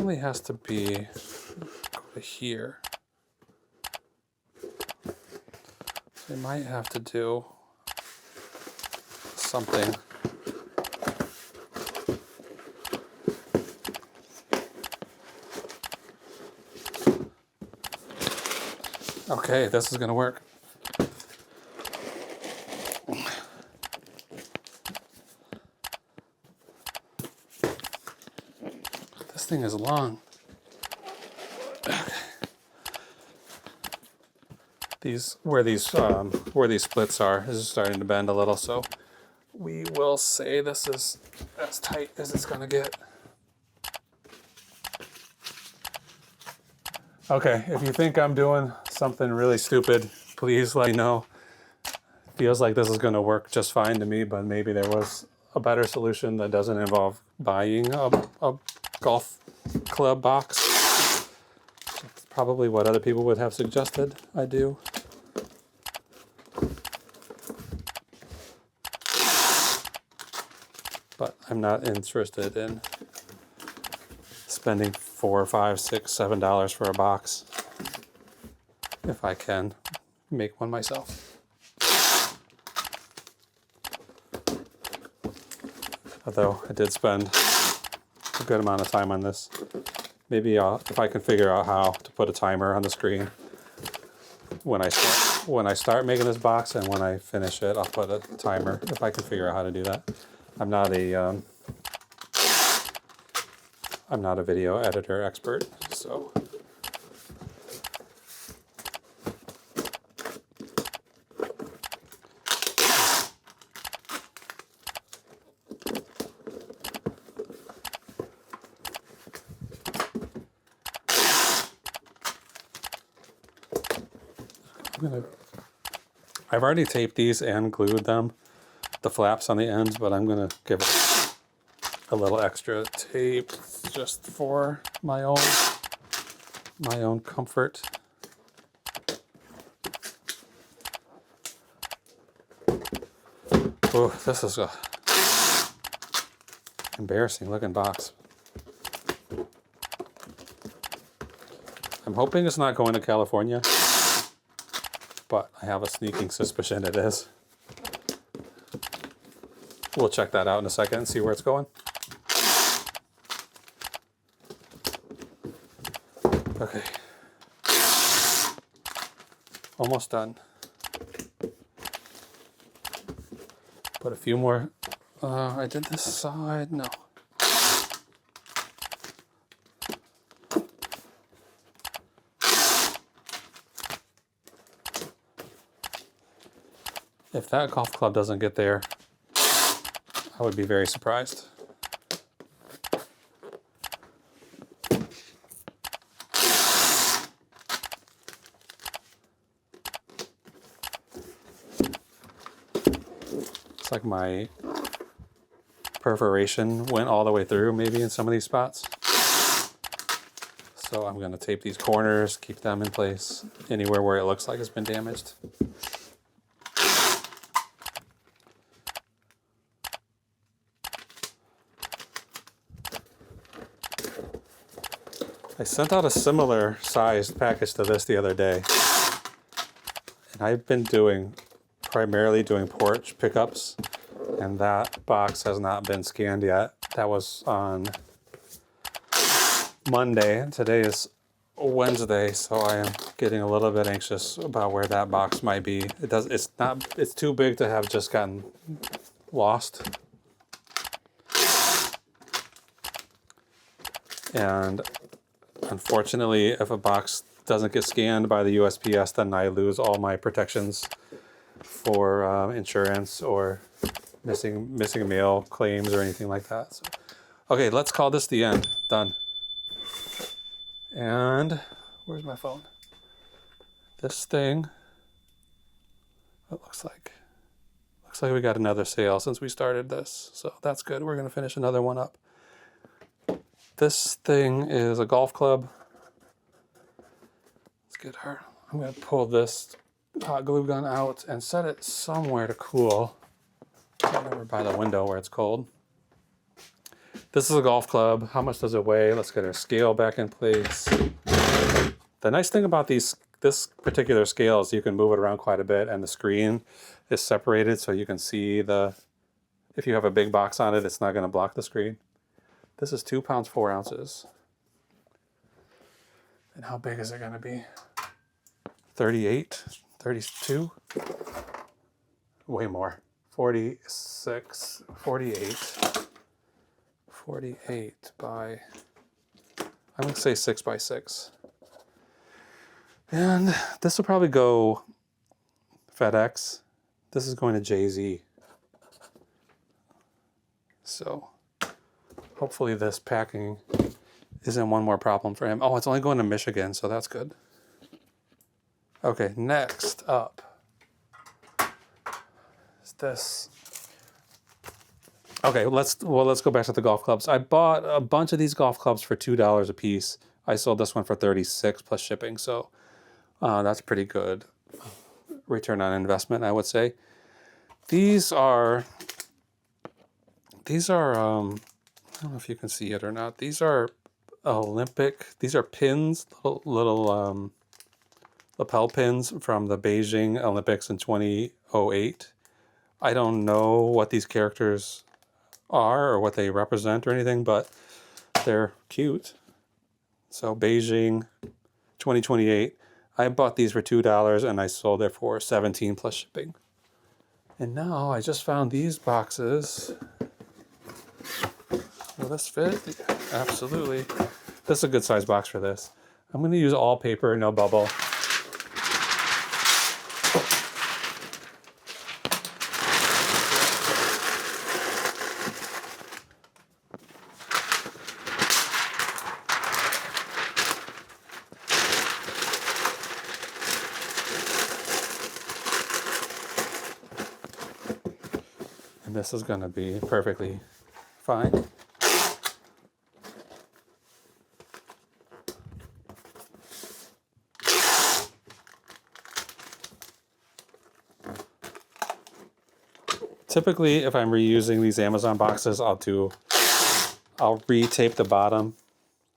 go to here. So we might have to do something. Okay, this is gonna work. This thing is long. Where these splits are is starting to bend a little, so we will say this is as tight as it's gonna get. Okay, if you think I'm doing something really stupid, please let me know. Feels like this is gonna work just fine to me, but maybe there was a better solution that doesn't involve buying a golf club box. It's probably what other people would have suggested I do. But I'm not interested in spending $4, $5, $6, $7 for a box if I can make one myself. Although I did spend a good amount of time on this. Maybe if I can figure out how to put a timer on the screen when I start making this box, and when I finish it, I'll put a timer if I can figure out how to do that. I'm not a video editor expert, so I've already taped these and glued them, the flaps on the ends, but I'm gonna give it a little extra tape just for my own comfort. Oh, this is a embarrassing looking box. I'm hoping it's not going to California, but I have a sneaking suspicion it is. We'll check that out in a second and see where it's going. Okay. Almost done. Put a few more. I did this side. No. If that golf club doesn't get there, I would be very surprised. It's like my perforation went all the way through maybe in some of these spots. So I'm going to tape these corners, keep them in place anywhere where it looks like it's been damaged. I sent out a similar sized package to this the other day, and I've been primarily doing porch pickups, and that box has not been scanned yet. That was on Monday, and today is Wednesday, so I am getting a little bit anxious about where that box might be. It's too big to have just gotten lost. And unfortunately, if a box doesn't get scanned by the USPS, then I lose all my protections for insurance or missing mail claims or anything like that. So, okay, let's call this the end. Done. And where's my phone? This thing. It looks like we got another sale since we started this, so that's good. We're gonna finish another one up. This thing is a golf club. Let's get her. I'm going to pull this hot glue gun out and set it somewhere to cool. Over by the window where it's cold. This is a golf club. How much does it weigh? Let's get our scale back in place. The nice thing about this particular scale is you can move it around quite a bit, and the screen is separated so you can see if you have a big box on it, it's not going to block the screen. This is 2 pounds, 4 ounces. And how big is it going to be? 38, 32? Way more. 46, 48. 48 by, I'm going to say 6 by 6. And this will probably go FedEx. This is going to Jay-Z. So hopefully this packing isn't one more problem for him. Oh, it's only going to Michigan, so that's good. Okay, next up is this. Okay, let's go back to the golf clubs. I bought a bunch of these golf clubs for $2 a piece. I sold this one for 36 plus shipping, so that's pretty good return on investment, I would say. These are I don't know if you can see it or not. These are these are pins, little lapel pins from the Beijing Olympics in 2008. I don't know what these characters are or what they represent or anything, but they're cute. So Beijing 2028. I bought these for $2 and I sold it for 17 plus shipping. And now I just found these boxes. Will this fit? Absolutely. This is a good size box for this. I'm going to use all paper, no bubble. And this is going to be perfectly fine. Typically, if I'm reusing these Amazon boxes, I'll re-tape the bottom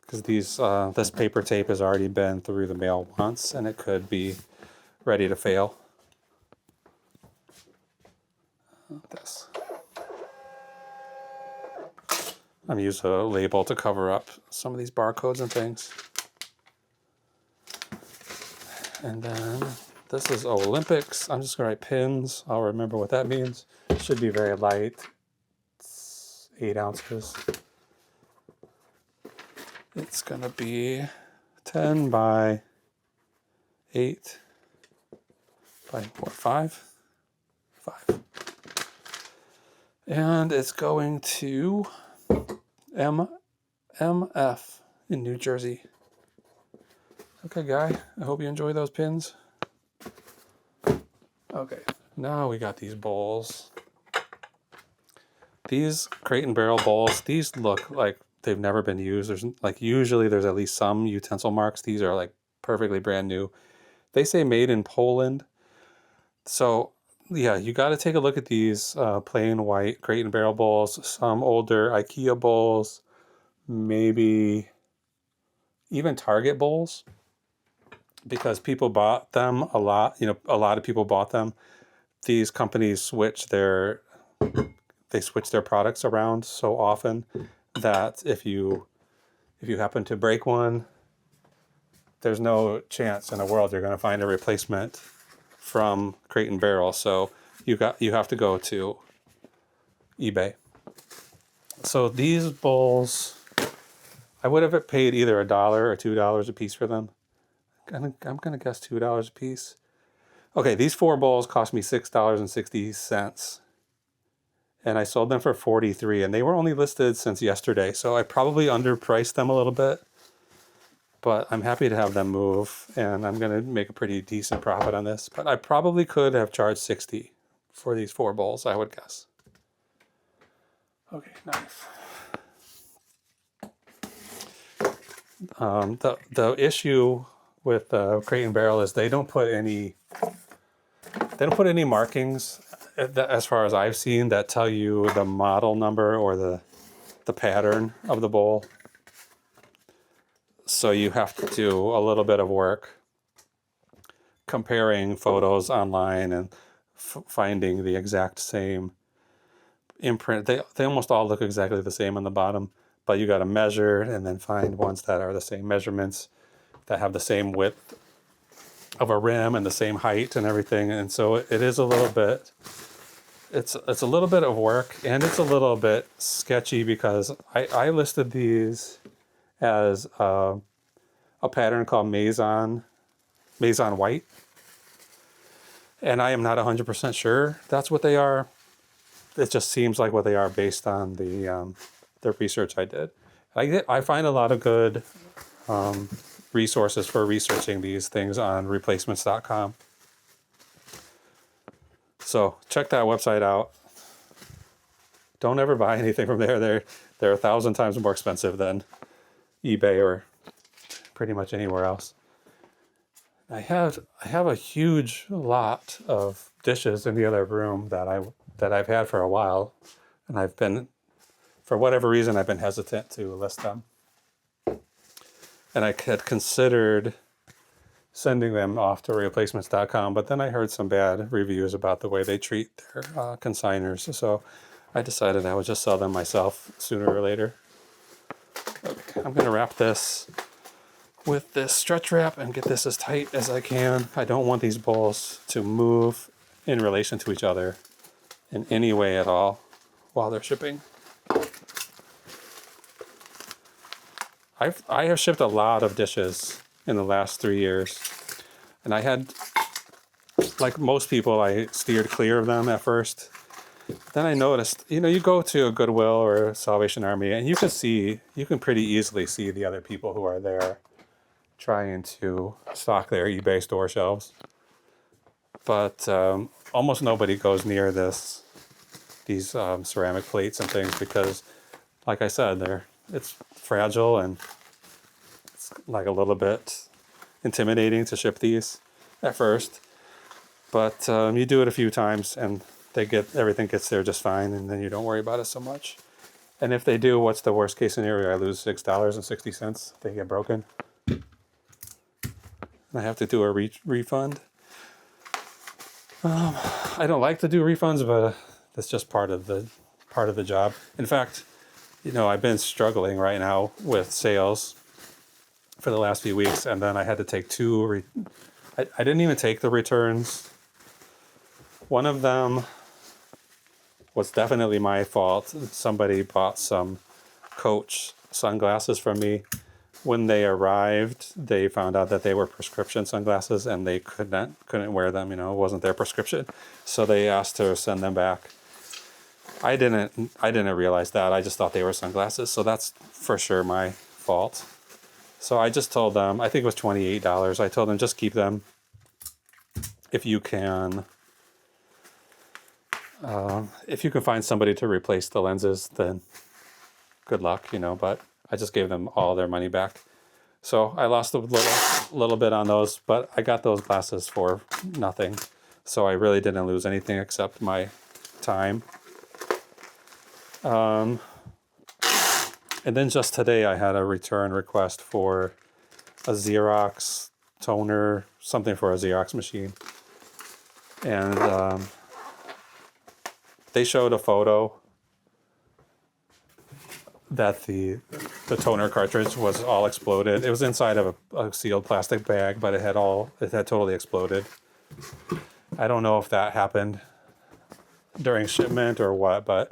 because this paper tape has already been through the mail once and it could be ready to fail. This. I'm using a label to cover up some of these barcodes and things. And then this is Olympics. I'm just going to write pins. I'll remember what that means. It should be very light. It's 8 ounces. It's going to be 10 by 8 by 5. And it's going to MF in New Jersey. Okay, guy, I hope you enjoy those pins. Okay, now we got these bowls. These Crate and Barrel bowls, these look like they've never been used. Usually there's at least some utensil marks. These are like perfectly brand new. They say made in Poland. So yeah, you got to take a look at these plain white Crate and Barrel bowls, some older IKEA bowls, maybe even Target bowls, because people bought them a lot. A lot of people bought them. These companies switch their products around so often that if you happen to break one, there's no chance in the world you're going to find a replacement from Crate and Barrel. So you have to go to eBay. So these bowls, I would have paid either $1 or $2 a piece for them. I'm gonna guess $2 a piece. Okay, these 4 bowls cost me $6.60, and I sold them for $43, and they were only listed since yesterday, so I probably underpriced them a little bit. But I'm happy to have them move, and I'm gonna make a pretty decent profit on this. But I probably could have charged $60 for these 4 bowls, I would guess. Okay, nice. The issue with Crate and Barrel is they don't put any markings as far as I've seen that tell you the model number or the pattern of the bowl. So you have to do a little bit of work comparing photos online and finding the exact same imprint. They almost all look exactly the same on the bottom, but you got to measure and then find ones that are the same measurements, that have the same width of a rim and the same height and everything. And so it is a little bit, it's a little bit of work, and it's a little bit sketchy because I listed these as a pattern called Maison White. And I am not 100% sure that's what they are. It just seems like what they are based on the research I did. I find a lot of good resources for researching these things on replacements.com. So check that website out. don't ever buy anything from there. They're 1,000 times more expensive than eBay or pretty much anywhere else. I have a huge lot of dishes in the other room that I've had for a while, and I've been, for whatever reason, I've been hesitant to list them. And I had considered sending them off to replacements.com, but then I heard some bad reviews about the way they treat their consigners, so I decided I would just sell them myself sooner or later. Okay, I'm going to wrap this with this stretch wrap and get this as tight as I can. I don't want these bowls to move in relation to each other in any way at all while they're shipping. I have shipped a lot of dishes in the last 3 years, and I had, like most people, I steered clear of them at first. Then I noticed, you go to a Goodwill or a Salvation Army, and you can pretty easily see the other people who are there trying to stock their eBay store shelves. But almost nobody goes near these ceramic plates and things because, like I said, it's fragile and it's like a little bit intimidating to ship these at first. But you do it a few times and everything gets there just fine, and then you don't worry about it so much. And if they do, what's the worst case scenario? I lose $6.60. They get broken. And I have to do a refund. I don't like to do refunds, but that's just part of the job. In fact, I've been struggling right now with sales for the last few weeks, and then I had to take I didn't even take the returns. One of them was definitely my fault. Somebody bought some Coach sunglasses from me. When they arrived, they found out that they were prescription sunglasses and they couldn't wear them. It wasn't their prescription. So they asked to send them back. I didn't realize that. I just thought they were sunglasses. So that's for sure my fault. So I just told them, I think it was $28. I told them, just keep them. If you can find somebody to replace the lenses, then good luck, but I just gave them all their money back. So I lost a little bit on those, but I got those glasses for nothing. So I really didn't lose anything except my time. And then just today I had a return request for a Xerox toner, something for a Xerox machine. And they showed a photo that the toner cartridge was all exploded. It was inside of a sealed plastic bag, but it had totally exploded. I don't know if that happened during shipment or what, but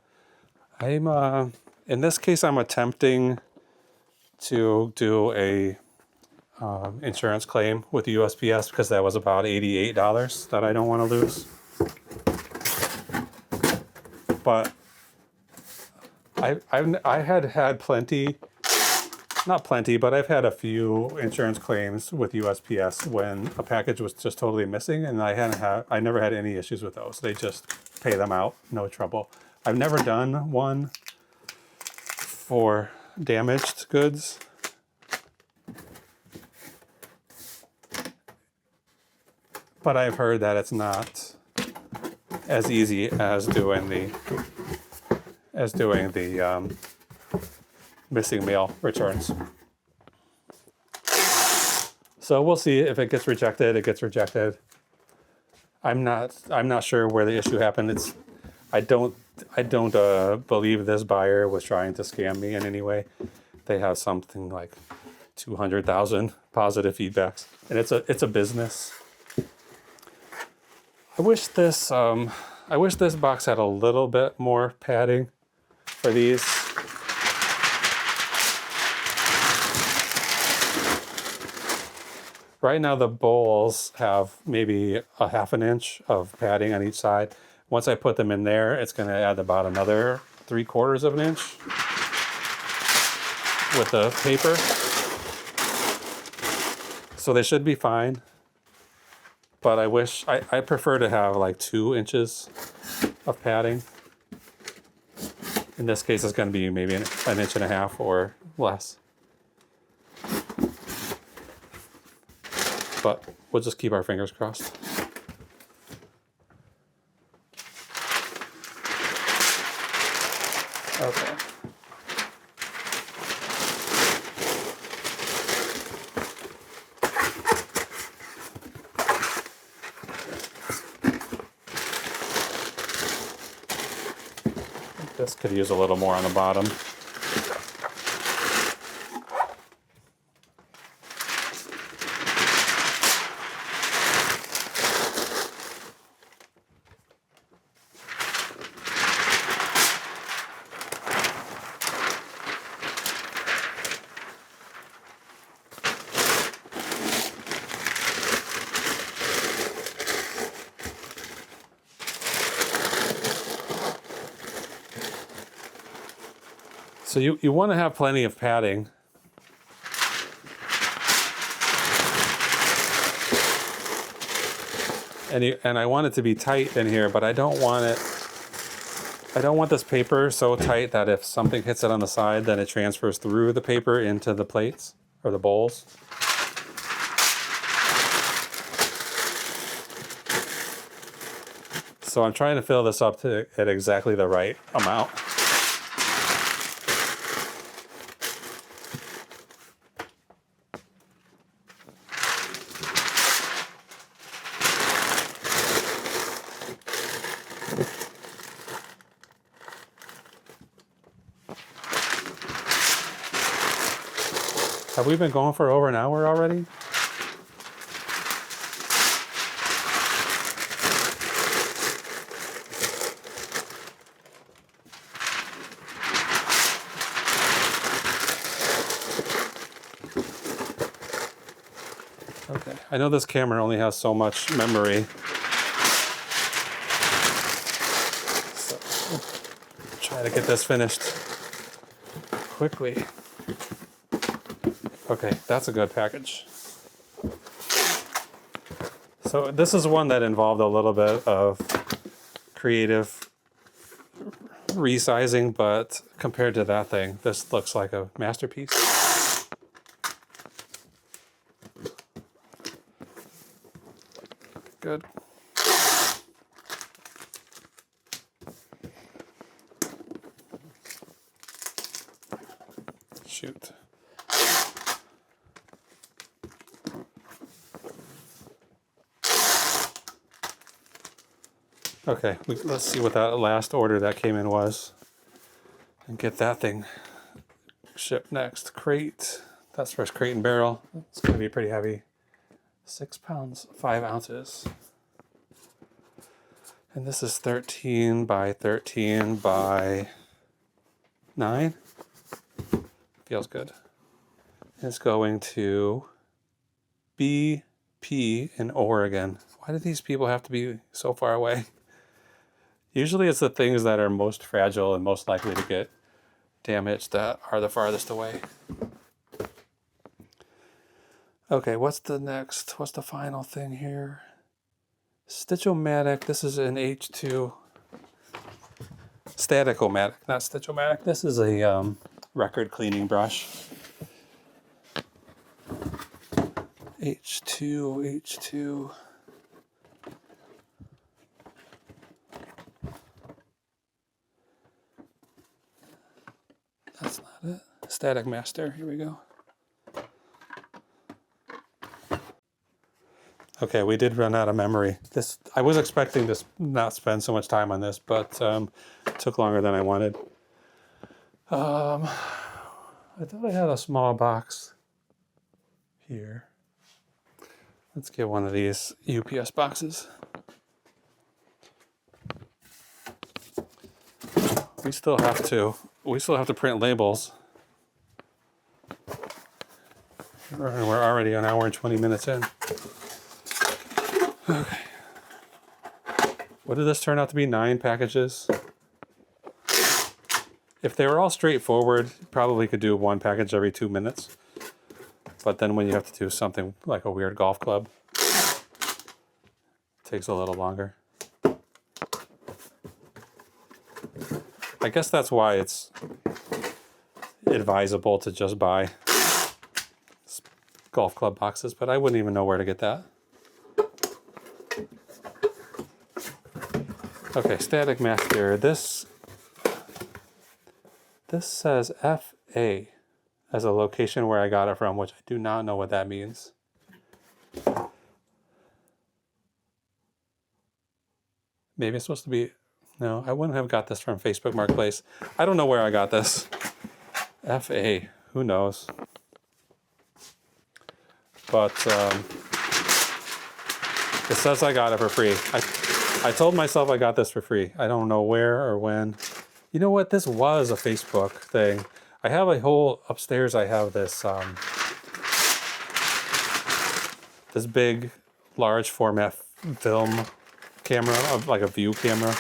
in this case, I'm attempting to do a insurance claim with the USPS because that was about $88 that I don't want to lose. But I had plenty, not plenty, but I've had a few insurance claims with USPS when a package was just totally missing, and I never had any issues with those. They just pay them out, no trouble. I've never done one for damaged goods. But I've heard that it's not as easy as doing the missing mail returns. So we'll see if it gets rejected. It gets rejected. I'm not sure where the issue happened. I don't believe this buyer was trying to scam me in any way. They have something like 200,000 positive feedbacks, and it's a business. I wish this box had a little bit more padding for these. Right now the bowls have maybe a ½ an inch of padding on each side. Once I put them in there, it's going to add about another 3/4 of an inch with the paper. So they should be fine. But I prefer to have like 2 inches of padding. In this case, it's going to be maybe an 1.5 inches or less. But we'll just keep our fingers crossed. Okay. This could use a little more on the bottom. So you want to have plenty of padding. And I want it to be tight in here, but I don't want this paper so tight that if something hits it on the side, then it transfers through the paper into the plates or the bowls. So I'm trying to fill this up at exactly the right amount. Have we been going for over an hour already? Okay, I know this camera only has so much memory. So, try to get this finished quickly. Okay, that's a good package. So this is one that involved a little bit of creative resizing, but compared to that thing, this looks like a masterpiece. Good. Shoot. Okay, let's see what that last order that came in was and get that thing shipped next. Crate, that's first crate and barrel. It's going to be pretty heavy. 6 pounds, 5 ounces. And this is 13 by 13 by 9. Feels good. It's going to BP in Oregon. Why do these people have to be so far away? Usually it's the things that are most fragile and most likely to get damaged that are the farthest away. Okay, what's the next? What's the final thing here? Stitch-O-Matic. This is an H2. Static-O-Matic, not Stitch-O-Matic. This is a record cleaning brush. H2. That's not it. Static Master, here we go. Okay, we did run out of memory. I was expecting to not spend so much time on this, but it took longer than I wanted. I thought I had a small box here. Let's get one of these UPS boxes. We still have to print labels. We're already an hour and 20 minutes in. Okay. What did this turn out to be? 9 packages? If they were all straightforward, you probably could do 1 package every 2 minutes. But then when you have to do something like a weird golf club, it takes a little longer. I guess that's why it's advisable to just buy golf club boxes, but I wouldn't even know where to get that. Okay, Static Master. This says FA as a location where I got it from, which I do not know what that means. Maybe it's supposed to be... No, I wouldn't have got this from Facebook Marketplace. I don't know where I got this. FA. Who knows? But it says I got it for free. I told myself I got this for free. I don't know where or when. You know what? This was a Facebook thing. I have a whole... Upstairs I have this... this big, large format film camera, like a view camera,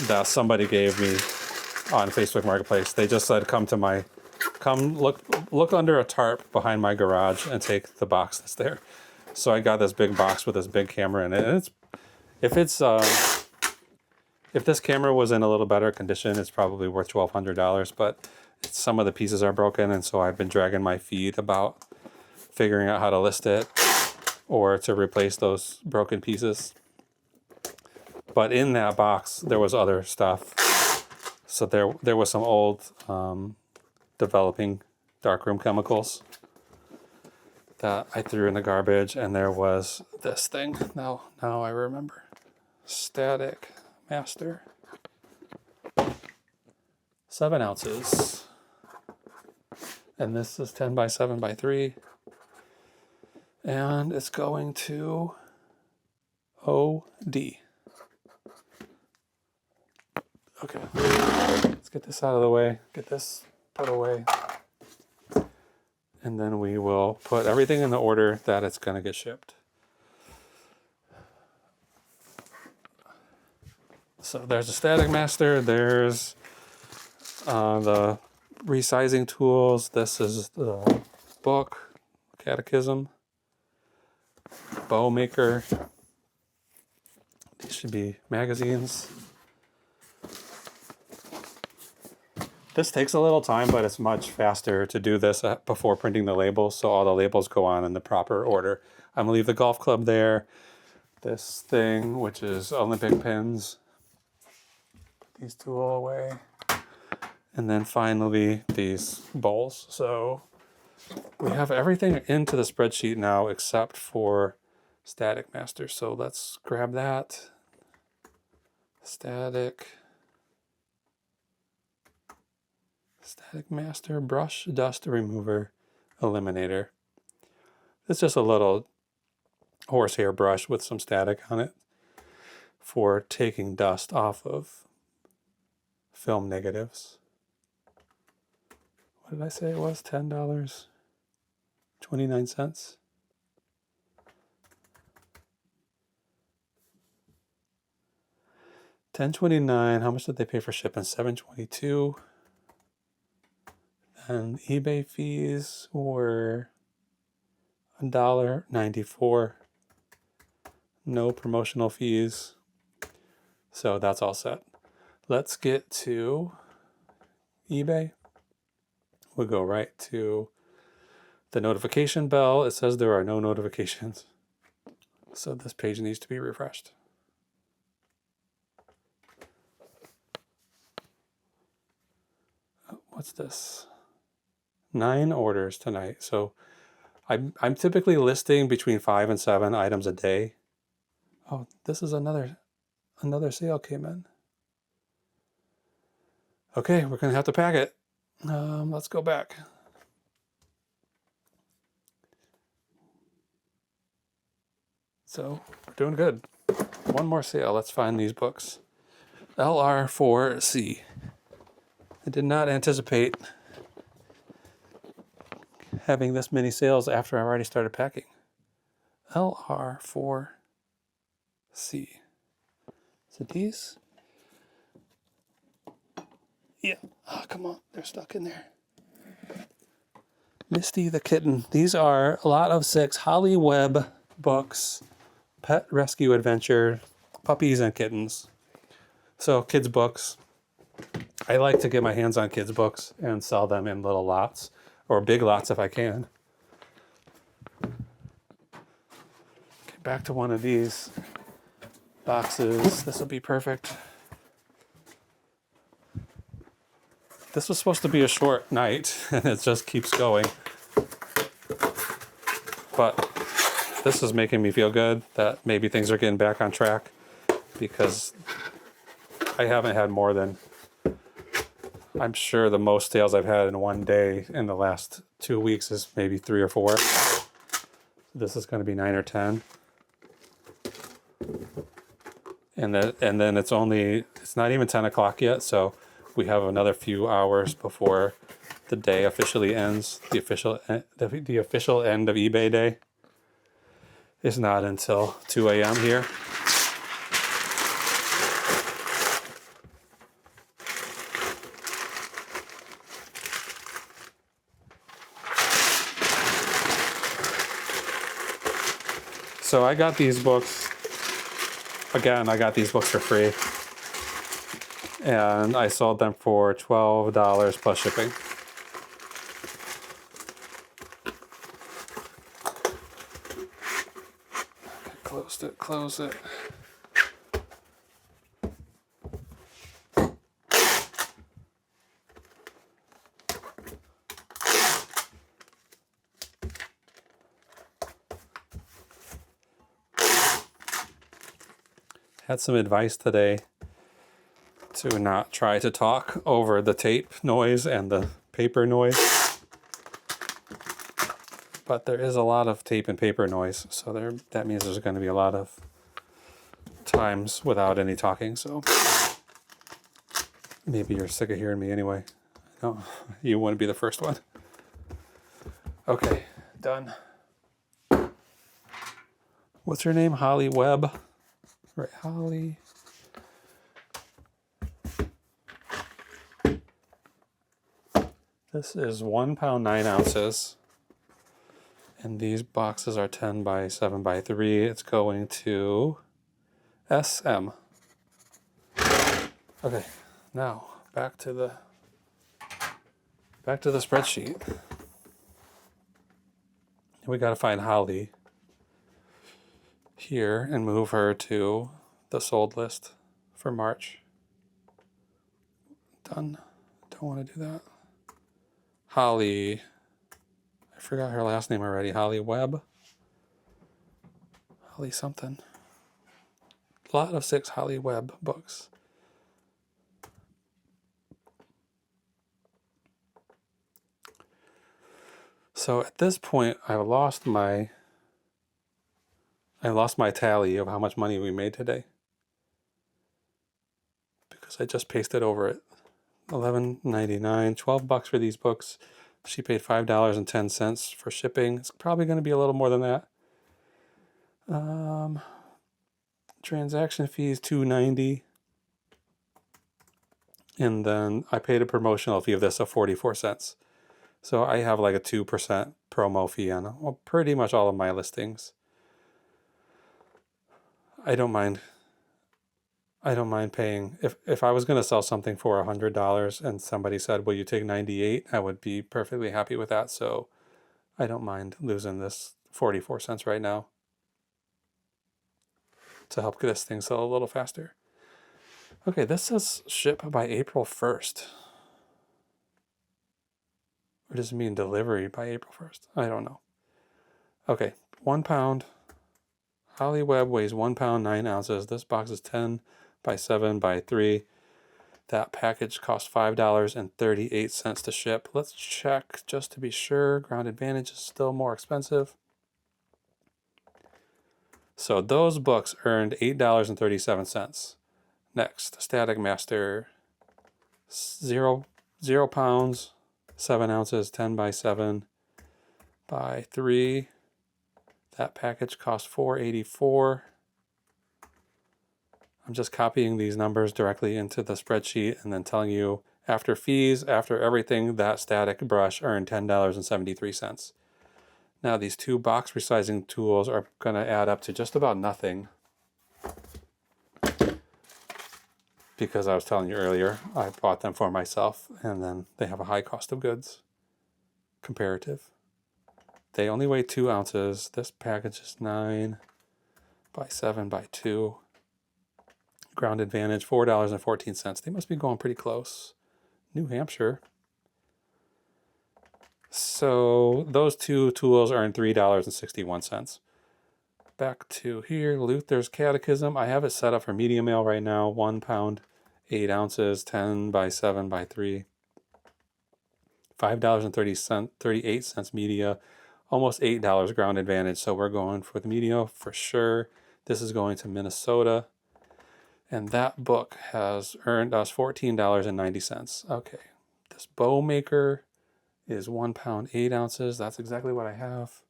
that somebody gave me on Facebook Marketplace. They just said, come look under a tarp behind my garage and take the box that's there. So I got this big box with this big camera in it. And if this camera was in a little better condition, it's probably worth $1,200, but some of the pieces are broken, and so I've been dragging my feet about figuring out how to list it or to replace those broken pieces. But in that box, there was other stuff. So there was some old developing darkroom chemicals that I threw in the garbage, and there was this thing. Now I remember. Static Master. 7 ounces. And this is 10 by 7 by 3. And it's going to OD. Okay, let's get this out of the way, get this put away, and then we will put everything in the order that it's going to get shipped. So there's a Static Master, there's the resizing tools, this is the book, Catechism, Bow Maker, these should be magazines. This takes a little time, but it's much faster to do this before printing the labels, so all the labels go on in the proper order. I'm going to leave the golf club there. This thing, which is Olympic pins. Put these two all away. And then finally, these bowls. So we have everything into the spreadsheet now except for Static Master. So let's grab that. Static Master Brush Dust Remover Eliminator. It's just a little horsehair brush with some static on it for taking dust off of film negatives. What did I say it was? $10? 29 cents? $10.29. How much did they pay for shipping? $7.22. And eBay fees were $1.94. No promotional fees. So that's all set. Let's get to eBay. We'll go right to the notification bell. It says there are no notifications. So this page needs to be refreshed. Oh, what's this? 9 orders tonight. So I'm typically listing between 5 and 7 items a day. Oh, this is another sale came in. Okay, we're gonna have to pack it. Let's go back. So we're doing good. One more sale. Let's find these books. LR4C. I did not anticipate having this many sales after I already started packing. LR4C. Is it these? Yeah. Oh, come on. They're stuck in there. Misty the Kitten. These are a lot of 6 Holly Webb books. Pet Rescue Adventure. Puppies and Kittens. So kids' books. I like to get my hands on kids' books and sell them in little lots or big lots if I can. Okay, back to one of these boxes. This will be perfect. This was supposed to be a short night, and it just keeps going. But this is making me feel good that maybe things are getting back on track, because I haven't had more than, I'm sure the most sales I've had in one day in the last 2 weeks is maybe 3 or 4. This is going to be 9 or 10. And then it's not even 10 o'clock yet, so we have another few hours before the day officially ends. The official end of eBay day is not until 2 a.m. here. So I got these books. Again, I got these books for free. And I sold them for $12 plus shipping. Close it. Had some advice today to not try to talk over the tape noise and the paper noise. But there is a lot of tape and paper noise, so that means there's going to be a lot of times without any talking, so maybe you're sick of hearing me anyway. No, you wouldn't be the first one. Okay, done. What's her name? Holly Webb. Right, Holly. This is 1 pound 9 ounces. And these boxes are 10 by 7 by 3. It's going to SM. Okay, now back to the spreadsheet. We got to find Holly here and move her to the sold list for March. Done. Don't want to do that. Holly, I forgot her last name already. Holly Webb. Holly something. A lot of 6 Holly Webb books. So at this point, I lost my tally of how much money we made today, because I just pasted over it. $11.99, $12 for these books. She paid $5.10 for shipping. It's probably going to be a little more than that. Transaction fees $2.90, and then I paid a promotional fee of this of 44 cents. So I have like a 2% promo fee on pretty much all of my listings. I don't mind paying. If I was going to sell something for $100 and somebody said, will you take 98, I would be perfectly happy with that. So I don't mind losing this 44 cents right now to help this thing sell a little faster. Okay, this says ship by April 1st. Or does it mean delivery by April 1st? I don't know. Okay, 1 pound. Holly Webb weighs 1 pound 9 ounces. This box is 10 by 7 by 3. That package cost $5.38 to ship. Let's check just to be sure. Ground Advantage is still more expensive. So those books earned $8.37. Next, Static Master, 0 pounds, 7 ounces, 10 by 7 by 3. That package cost $4.84. I'm just copying these numbers directly into the spreadsheet and then telling you, after fees, after everything, that static brush earned $10.73. Now these 2 box resizing tools are going to add up to just about nothing. because I was telling you earlier, I bought them for myself, and then they have a high cost of goods comparative. They only weigh 2 ounces. This package is 9 by 7 by 2. Ground Advantage, $4.14. They must be going pretty close. New Hampshire. So those two tools earn $3.61. Back to here, Luther's Catechism. I have it set up for medium ale right now. 1 pound, 8 ounces, 10 by 7 by 3. $5.38 media, almost $8 Ground Advantage. So we're going for the media for sure. This is going to Minnesota. And that book has earned us $14.90. Okay, this bow maker is 1 pound, 8 ounces. That's exactly what I have.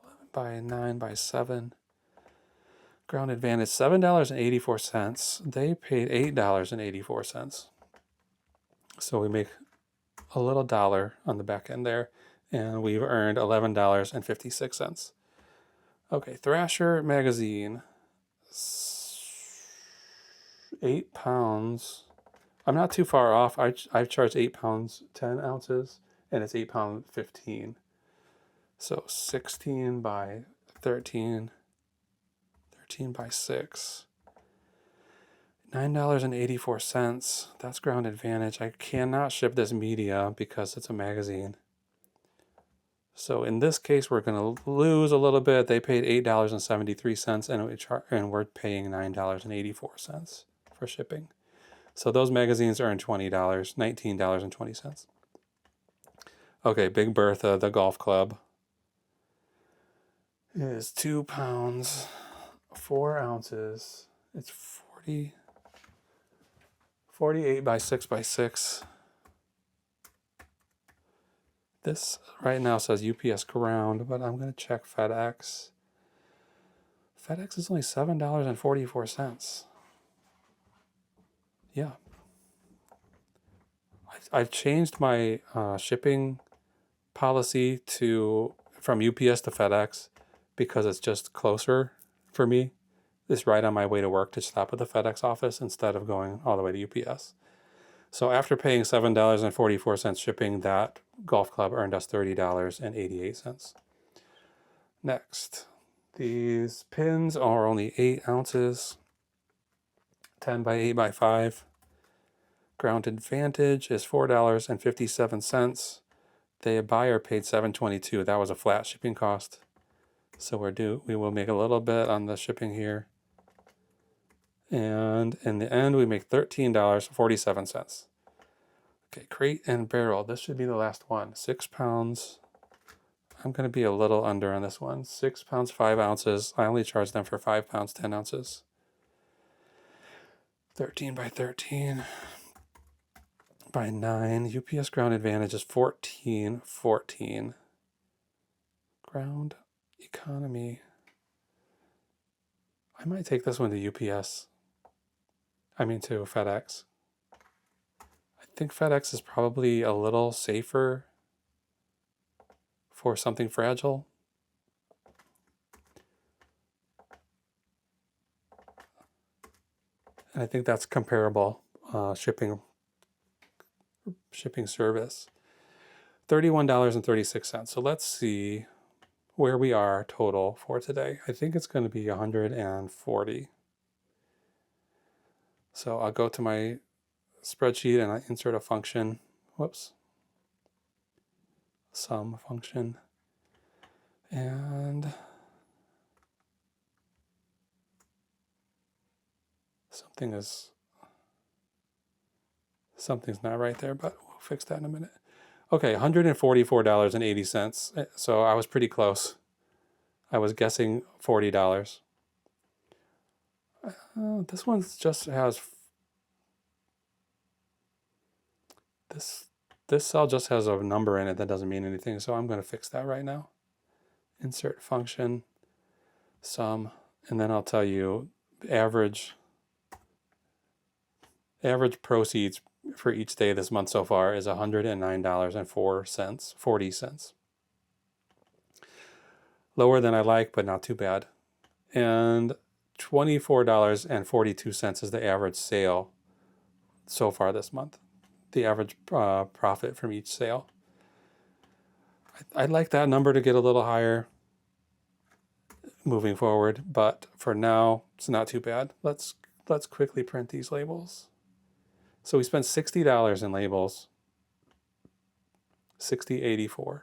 11 by 9 by 7. Ground Advantage, $7.84. They paid $8.84. So we make a little dollar on the back end there, and we've earned $11.56. Okay, Thrasher Magazine, 8 pounds. I'm not too far off. I've charged 8 pounds, 10 ounces, and it's 8 pound 15. So 16 by 13, 13 by 6. $9.84. That's Ground Advantage. I cannot ship this media because it's a magazine. So in this case, we're going to lose a little bit. They paid $8.73, and we're paying $9.84 for shipping. So those magazines earn $20, $19.20. Okay, Big Bertha, the golf club, is 2 pounds, 4 ounces. It's 48 by 6 by 6. This right now says UPS ground, but I'm going to check FedEx. FedEx is only $7.44. Yeah. I've changed my shipping policy from UPS to FedEx because it's just closer for me. It's right on my way to work to stop at the FedEx office instead of going all the way to UPS. So after paying $7.44 shipping, that golf club earned us $30.88. Next, these pins are only 8 ounces, 10 by 8 by 5. Ground Advantage is $4.57. The buyer paid $7.22. That was a flat shipping cost. So we will make a little bit on the shipping here. And in the end, we make $13.47. Okay, Crate and Barrel. This should be the last one. 6 pounds. I'm going to be a little under on this one. 6 pounds, 5 ounces. I only charge them for 5 pounds, 10 ounces. 13 by 13 by 9. UPS Ground Advantage is 14.14. Ground Economy. I might take this one to UPS. To FedEx. I think FedEx is probably a little safer for something fragile. And I think that's comparable shipping service. $31.36. So let's see where we are total for today. I think it's going to be 140. So I'll go to my spreadsheet and I insert a function. Sum function. And something's not right there, but we'll fix that in a minute. Okay, $144.80. So I was pretty close. I was guessing $40. This one just has this cell just has a number in it that doesn't mean anything, so I'm going to fix that right now. Insert function, sum, and then I'll tell you average proceeds for each day this month so far is $109.40. Lower than I like, but not too bad. And $24.42 is the average sale so far this month, the average profit from each sale. I'd like that number to get a little higher moving forward, but for now, it's not too bad. Let's quickly print these labels. So we spent $60 in labels. $60.84.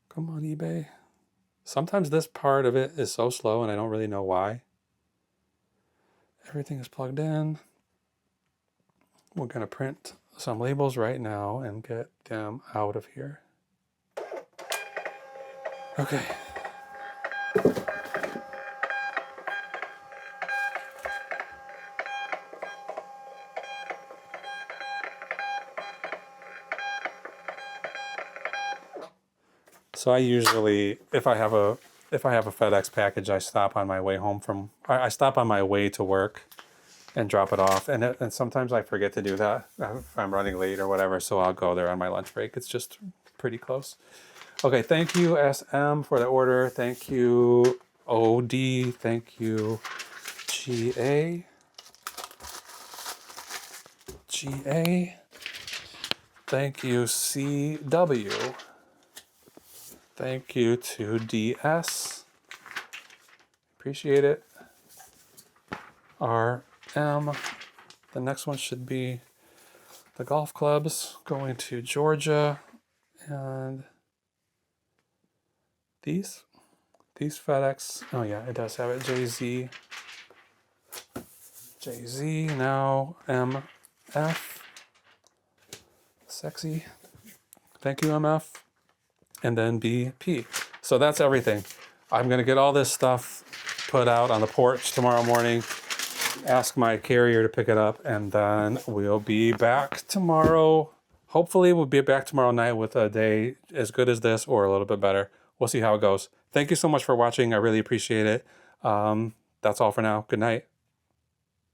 Come on, eBay. Sometimes this part of it is so slow and I don't really know why. Everything is plugged in. We're going to print some labels right now and get them out of here. Okay. So I usually, if I have a FedEx package, I stop on my way home from, I stop on my way to work and drop it off. And sometimes I forget to do that if I'm running late or whatever. So I'll go there on my lunch break. It's just pretty close. Okay. Thank you, SM, for the order. Thank you, OD. Thank you, GA. Thank you, CW. Thank you to DS. Appreciate it. RM. The next one should be the golf clubs going to Georgia. And these FedEx. Oh yeah, it does have it. JZ now MF. Sexy. Thank you, MF. And then BP. So that's everything. I'm going to get all this stuff put out on the porch tomorrow morning, ask my carrier to pick it up, and then we'll be back tomorrow. Hopefully we'll be back tomorrow night with a day as good as this or a little bit better. We'll see how it goes. Thank you so much for watching. I really appreciate it. That's all for now. Good night.